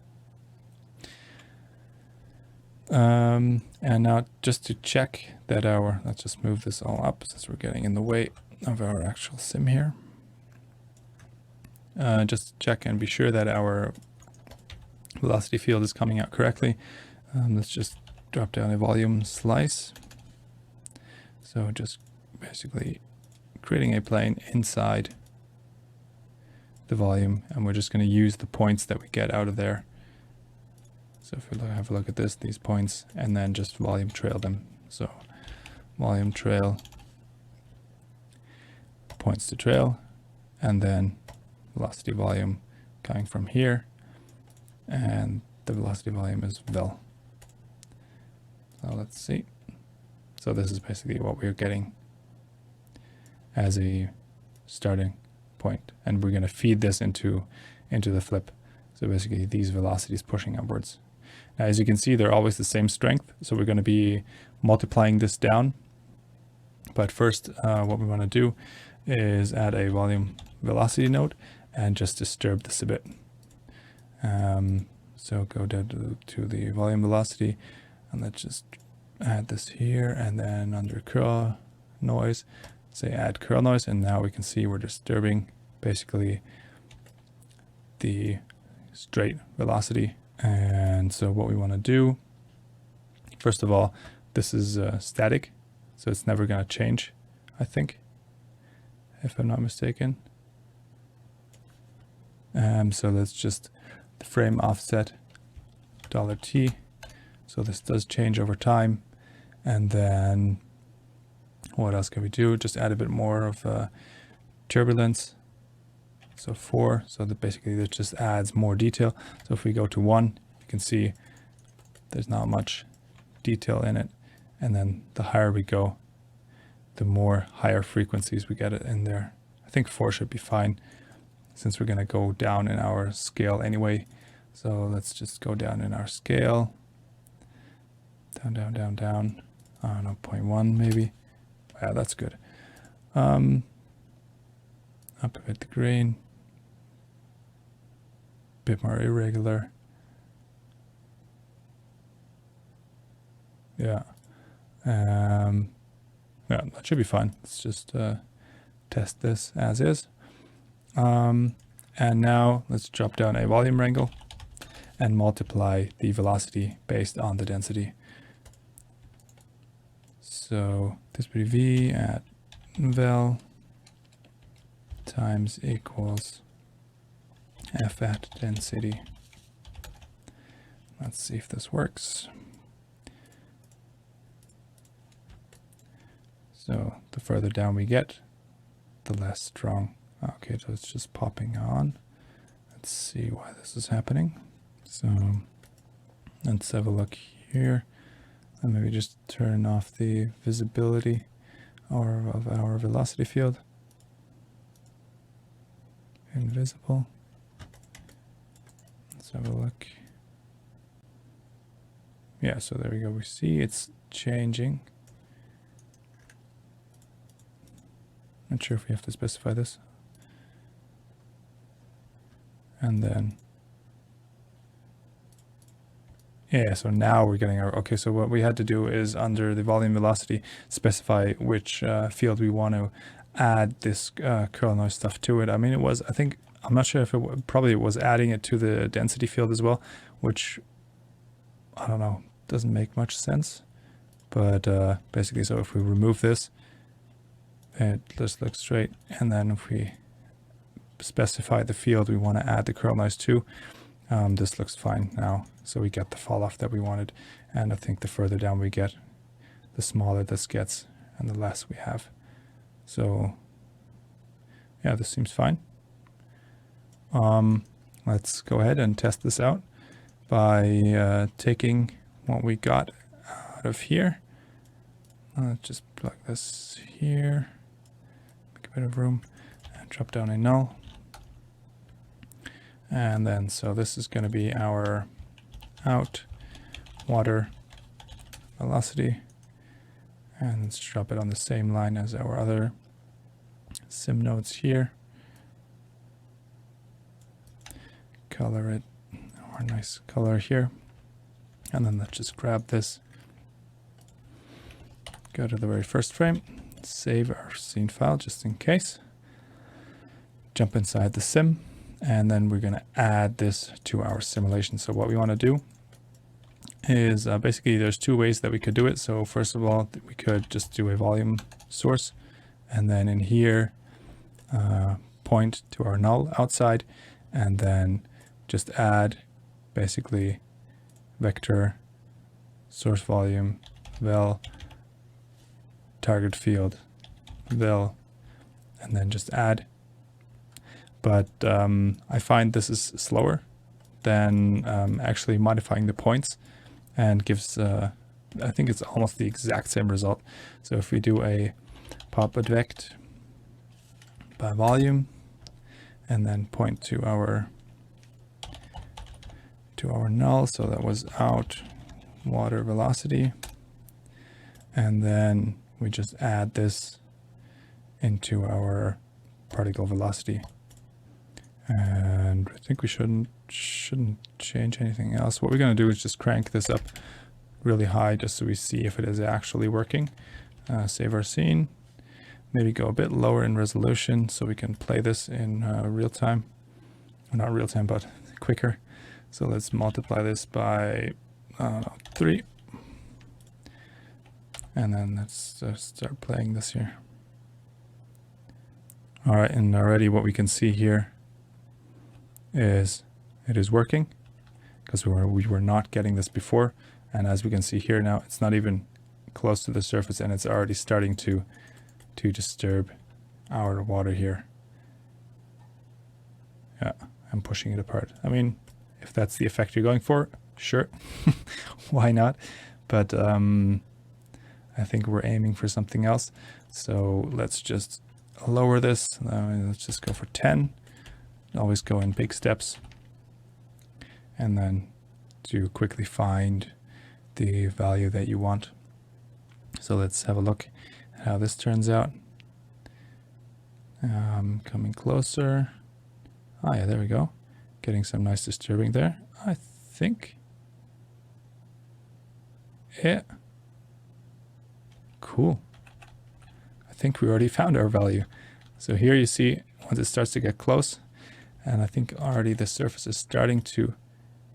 And now just to check that let's just move this all up since we're getting in the way of our actual sim here. Just check and be sure that our velocity field is coming out correctly. Let's just drop down a volume slice. So just basically creating a plane inside the volume, and we're just going to use the points that we get out of there. So if we have a look at this, these points, and then just volume trail them. So volume trail, points to trail, and then velocity volume coming from here, and the velocity volume is vel. So let's see. So this is basically what we're getting as a starting point, and we're going to feed this into the flip. So basically these velocities pushing upwards. Now, as you can see, they're always the same strength, so we're going to be multiplying this down. But first, what we want to do is add a volume velocity node and just disturb this a bit. So go down to the volume velocity, and let's just add this here, and then under curl noise, say add curl noise, and now we can see we're disturbing basically the straight velocity. And so what we want to do, first of all, this is static, so it's never going to change, I think, if I'm not mistaken. So let's just the frame offset $t, so this does change over time. And then what else can we do? Just add a bit more of turbulence. So 4, so that basically that just adds more detail. So if we go to 1, you can see there's not much detail in it. And then the higher we go, the more higher frequencies we get it in there. I think 4 should be fine since we're going to go down in our scale anyway. So let's just go down in our scale. Down, down, down, down. I don't know, 0.1 maybe. Yeah, that's good. Up a bit the grain. Bit more irregular. Yeah. Yeah, that should be fine. Let's just test this as is. And now let's drop down a volume wrangle and multiply the velocity based on the density. So this would be v at vel times equals f at density. Let's see if this works. So the further down we get, the less strong. Okay, so it's just popping on. Let's see why this is happening. So let's have a look here. And maybe just turn off the visibility of our velocity field. Invisible. Let's have a look. Yeah, so there we go. We see it's changing. Not sure if we have to specify this. And then, yeah, so now we're getting our, okay, so what we had to do is under the volume velocity, specify which field we want to add this curl noise stuff to it. I mean, it was, I think, I'm not sure if it probably was adding it to the density field as well, which, I don't know, doesn't make much sense. But basically, so if we remove this, it just looks straight. And then if we specify the field we want to add the curl noise to, this looks fine now. So we get the fall off that we wanted. And I think the further down we get, the smaller this gets and the less we have. So yeah, this seems fine. Let's go ahead and test this out by taking what we got out of here. Let's just plug this here, make a bit of room, and drop down a null. And then, so this is going to be our out water velocity. And let's drop it on the same line as our other sim nodes here. Color it, our nice color here. And then let's just grab this, go to the very first frame, save our scene file just in case, jump inside the sim, and then we're going to add this to our simulation. So what we want to do is basically there's two ways that we could do it. So first of all, we could just do a volume source, and then in here point to our null outside, and then just add basically vector source volume vel target field vel, and then just add. But I find this is slower than actually modifying the points, and gives I think it's almost the exact same result. So if we do a pop advect by volume and then point to our null, so that was out water velocity, and then we just add this into our particle velocity, and I think we shouldn't change anything else. What we're going to do is just crank this up really high just so we see if it is actually working. Save our scene, maybe go a bit lower in resolution so we can play this in real time, or not real time but quicker. So let's multiply this by 3. And then let's start playing this here. All right, and already what we can see here is it is working, because we were not getting this before. And as we can see here now, it's not even close to the surface, and it's already starting to disturb our water here. Yeah, I'm pushing it apart. I mean, if that's the effect you're going for, sure, why not? But I think we're aiming for something else. So let's just lower this. Let's just go for 10. Always go in big steps. And then to quickly find the value that you want. So let's have a look at how this turns out. Coming closer. Oh yeah, there we go. Getting some nice disturbing there, I think. Yeah. Cool. I think we already found our value. So here you see once it starts to get close, and I think already the surface is starting to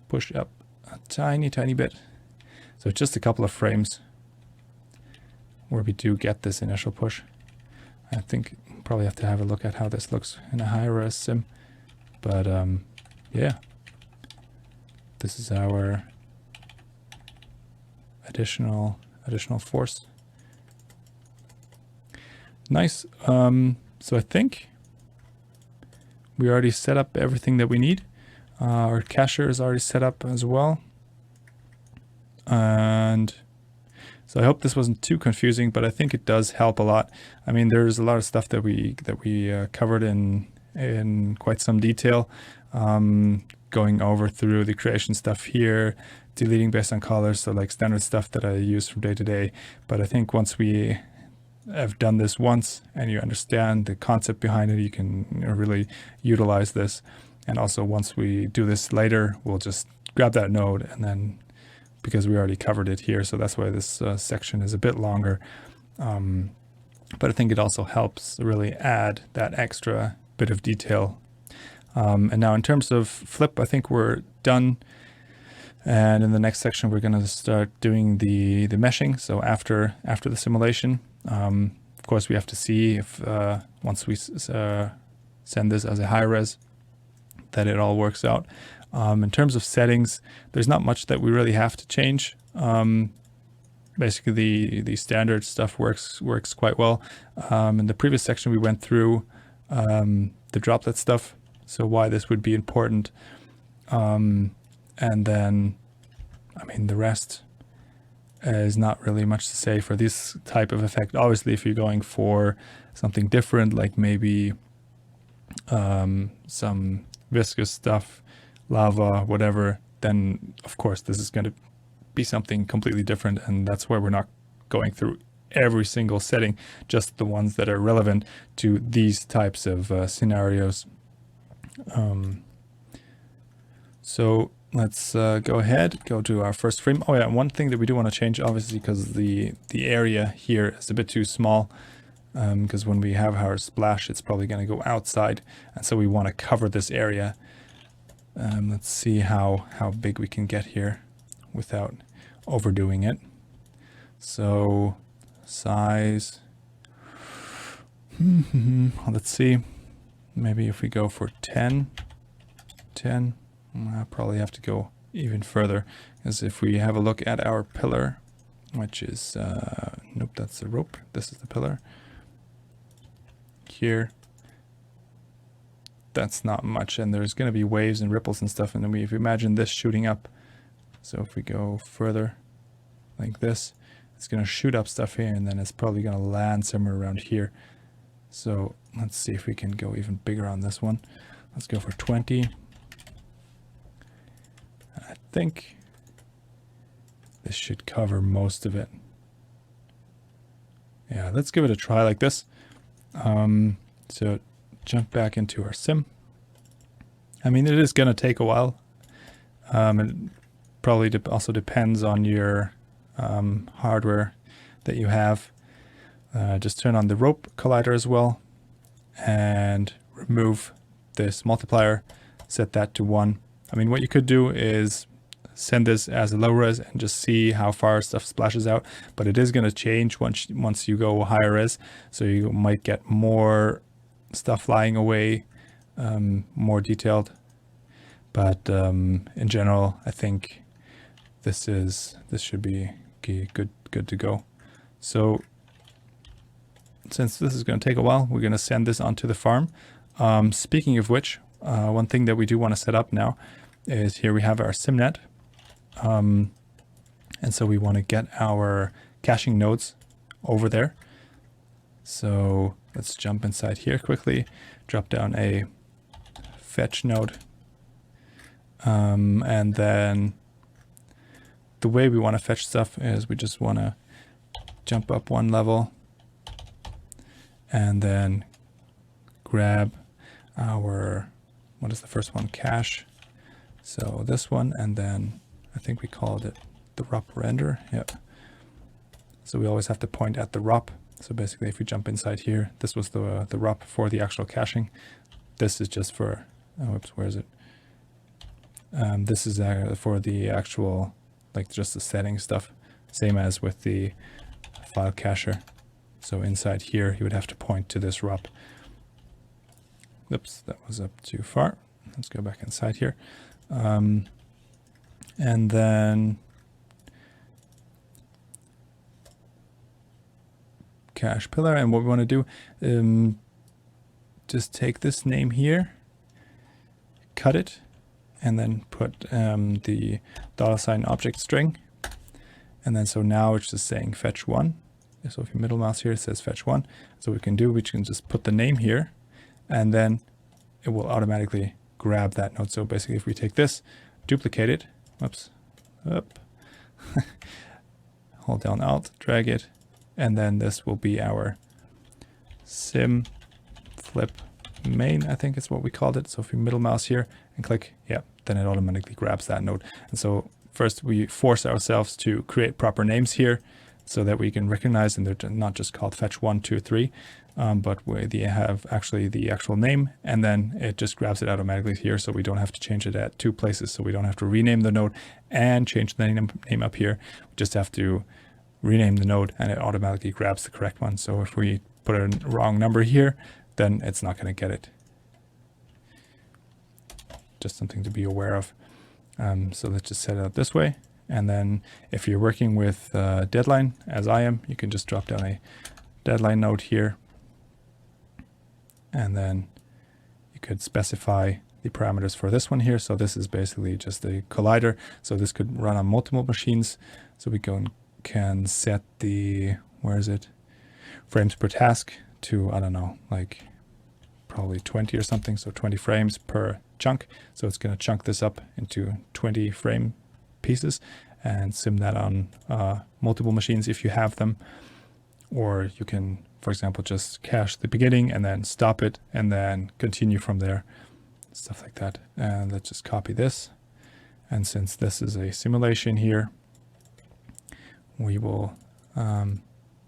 push up a tiny bit. So just a couple of frames where we do get this initial push. I think probably have to have a look at how this looks in a high res sim, but yeah, this is our additional force. Nice. So I think we already set up everything that we need. Our cacher is already set up as well. And so I hope this wasn't too confusing, but I think it does help a lot. I mean, there's a lot of stuff that we covered in quite some detail, going over through the creation stuff here, deleting based on colors, so like standard stuff that I use from day to day. But I think once we have done this once and you understand the concept behind it, you can really utilize this. And also once we do this later, we'll just grab that node, and then because we already covered it here, so that's why this section is a bit longer. But I think it also helps really add that extra bit of detail. And now in terms of flip, I think we're done. And in the next section, we're going to start doing the meshing. So after the simulation, of course, we have to see if once we send this as a high res, that it all works out. In terms of settings, there's not much that we really have to change. Basically, the standard stuff works quite well. In the previous section, we went through the droplet stuff, so why this would be important. And then, I mean, the rest is not really much to say for this type of effect. Obviously, if you're going for something different, like maybe some viscous stuff, lava, whatever, then of course this is going to be something completely different, and that's why we're not going through every single setting, just the ones that are relevant to these types of scenarios. So let's go ahead, go to our first frame. Oh yeah, one thing that we do want to change, obviously, because the area here is a bit too small, because when we have our splash, it's probably going to go outside, and so we want to cover this area. Let's see how big we can get here without overdoing it. So size, let's see, maybe if we go for 10, I'll probably have to go even further, because if we have a look at our pillar, which is, nope, that's the rope, this is the pillar here, that's not much, and there's going to be waves and ripples and stuff, and then if we imagine this shooting up, so if we go further like this, it's going to shoot up stuff here, and then it's probably going to land somewhere around here. So let's see if we can go even bigger on this one. Let's go for 20. I think this should cover most of it. Yeah, let's give it a try like this. So jump back into our sim. I mean, it is going to take a while. It probably also depends on your hardware that you have. Just turn on the rope collider as well and remove this multiplier, set that to 1. I mean, what you could do is send this as a low res and just see how far stuff splashes out, but it is going to change once you go higher res, so you might get more stuff flying away, more detailed. But in general, I think this should be good to go. So since this is going to take a while, we're going to send this onto the farm. Speaking of which, one thing that we do want to set up now is here we have our SimNet. And so we want to get our caching nodes over there. So let's jump inside here quickly, drop down a fetch node. And then the way we want to fetch stuff is we just want to jump up one level and then grab our, what is the first one? Cache. So this one, and then I think we called it the ROP render. Yep. So we always have to point at the ROP. So basically, if we jump inside here, this was the ROP for the actual caching. This is just for, oh, whoops, where is it? This is for the actual, like just the setting stuff, same as with the file cacher. So inside here, you would have to point to this ROP. Oops, that was up too far. let's go back inside here. And then cache pillar. And what we want to do, just take this name here, cut it, and then put the $ object string. And then so now it's just saying fetch 1. So if you middle mouse here, it says fetch 1. So we can just put the name here, and then it will automatically grab that node. So basically if we take this, duplicate it, whoops, up, hold down Alt, drag it, and then this will be our sim flip main, I think is what we called it. So if you middle mouse here and click, yeah, then it automatically grabs that node. And so first we force ourselves to create proper names here so that we can recognize, and they're not just called fetch 1, 2, 3, but they have actually the actual name, and then it just grabs it automatically here, so we don't have to change it at 2 places. So we don't have to rename the node and change the name up here. We just have to rename the node and it automatically grabs the correct one. So if we put a wrong number here, then it's not going to get it. Just something to be aware of. So let's just set it up this way. And then if you're working with deadline, as I am, you can just drop down a deadline node here. And then you could specify the parameters for this one here. So this is basically just a collider. So this could run on multiple machines. So we can set the, where is it? Frames per task to, I don't know, like probably 20 or something. So 20 frames per chunk. So it's going to chunk this up into 20 frame pieces and sim that on multiple machines if you have them. Or you can, for example, just cache the beginning and then stop it and then continue from there, stuff like that. And let's just copy this. And since this is a simulation here, we will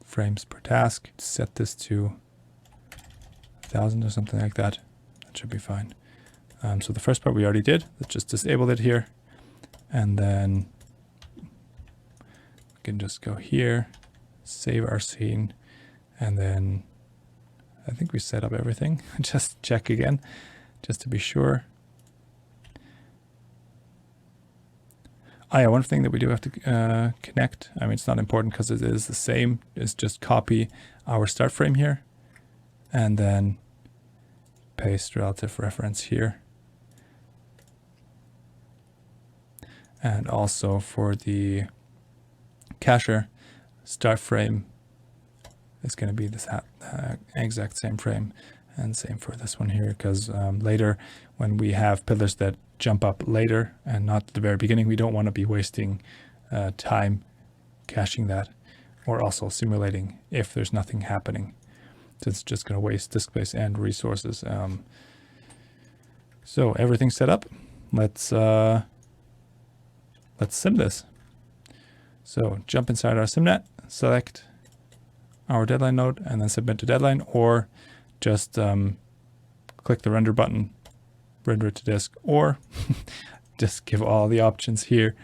frames per task, set this to 1,000 or something like that. That should be fine. So the first part we already did. Let's just disable it here. And then we can just go here, save our scene, and then I think we set up everything. Just check again, just to be sure. Oh yeah, one thing that we do have to connect, I mean, it's not important because it is the same, is just copy our start frame here and then paste relative reference here. And also for the cacher, start frame is going to be this exact same frame, and same for this one here, because later when we have pillars that jump up later and not at the very beginning, we don't want to be wasting time caching that, or also simulating if there's nothing happening. So it's just going to waste disk space and resources. So everything's set up. Let's sim this. So jump inside our simnet, select our deadline node, and then submit to deadline, or just click the render button, render it to disk, or just give all the options here.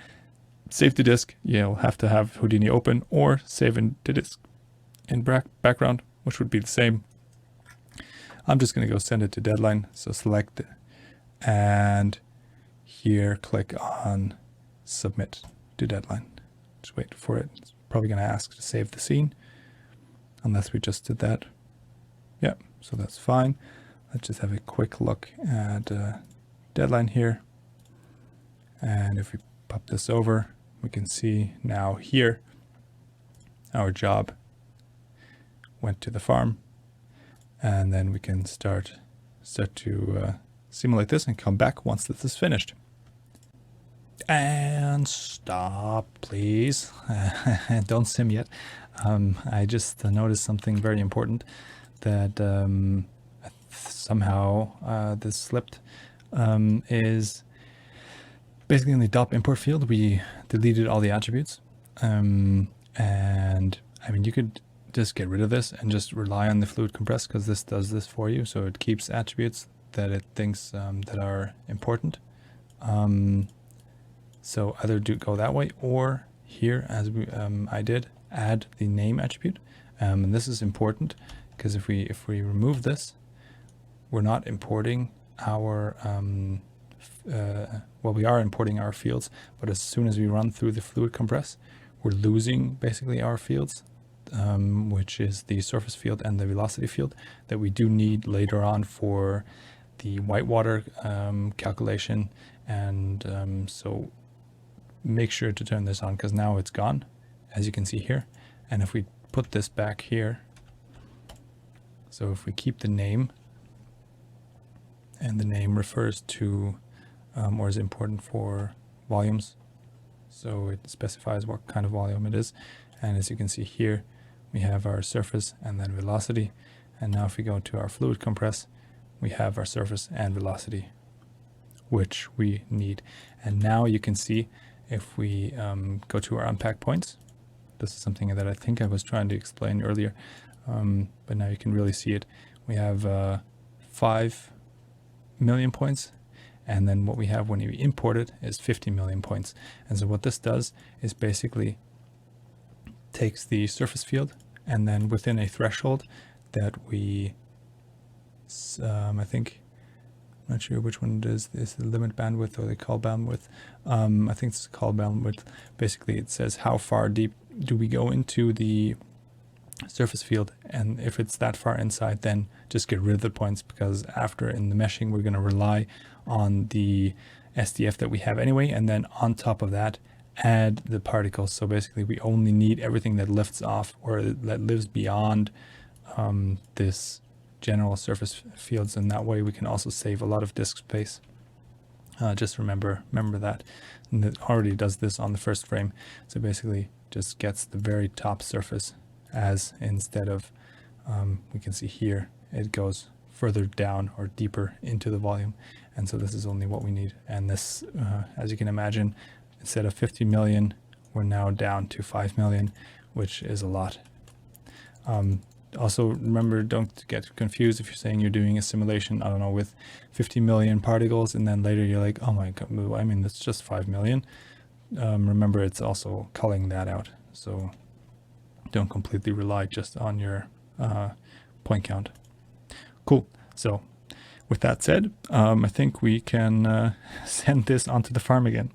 Save to disk, you'll have to have Houdini open, or save into disk in background, which would be the same. I'm just going to go send it to deadline. So select it, and here click on submit to deadline. Just wait for it. It's probably going to ask to save the scene, unless we just did that. Yep, so that's fine. Let's just have a quick look at deadline here. And if we pop this over, we can see now here our job went to the farm, and then we can start to simulate this and come back once this is finished. And stop, please. Don't sim yet. I just noticed something very important, that somehow this slipped, is basically in the DOP import field, we deleted all the attributes. And I mean, you could just get rid of this and just rely on the fluid compress, because this does this for you. So it keeps attributes that it thinks that are important. So either go that way, or here, as I did, add the name attribute. And this is important because if we remove this, we're not importing our well, we are importing our fields, but as soon as we run through the fluid compress, we're losing basically our fields, which is the surface field and the velocity field that we do need later on for the whitewater calculation. And so make sure to turn this on, because now it's gone, as you can see here. And if we put this back here, so if we keep the name, and the name refers to or is important for volumes, so it specifies what kind of volume it is. And as you can see here, we have our surface and then velocity. And now if we go to our fluid compress, we have our surface and velocity, which we need. And now you can see, if we go to our unpack points, this is something that I think I was trying to explain earlier, but now you can really see it. We have 5 million points, and then what we have when we import it is 50 million points. And so what this does is basically takes the surface field, and then within a threshold that we, I think, I'm not sure which one it is the limit bandwidth or the call bandwidth. I think it's call bandwidth. Basically, it says how far deep do we go into the surface field, and if it's that far inside, then just get rid of the points, because after in the meshing we're going to rely on the SDF that we have anyway, and then on top of that add the particles. So basically we only need everything that lifts off or that lives beyond this general surface fields, and that way we can also save a lot of disk space. Just remember that. And it already does this on the first frame, so basically just gets the very top surface, as instead of we can see here it goes further down or deeper into the volume. And so this is only what we need. And this, as you can imagine, instead of 50 million, we're now down to 5 million, which is a lot. Also remember, don't get confused if you're saying you're doing a simulation, I don't know, with 50 million particles, and then later you're like, oh my god, I mean, that's just 5 million. Remember, it's also culling that out. So don't completely rely just on your point count. Cool. So with that said, I think we can send this onto the farm again.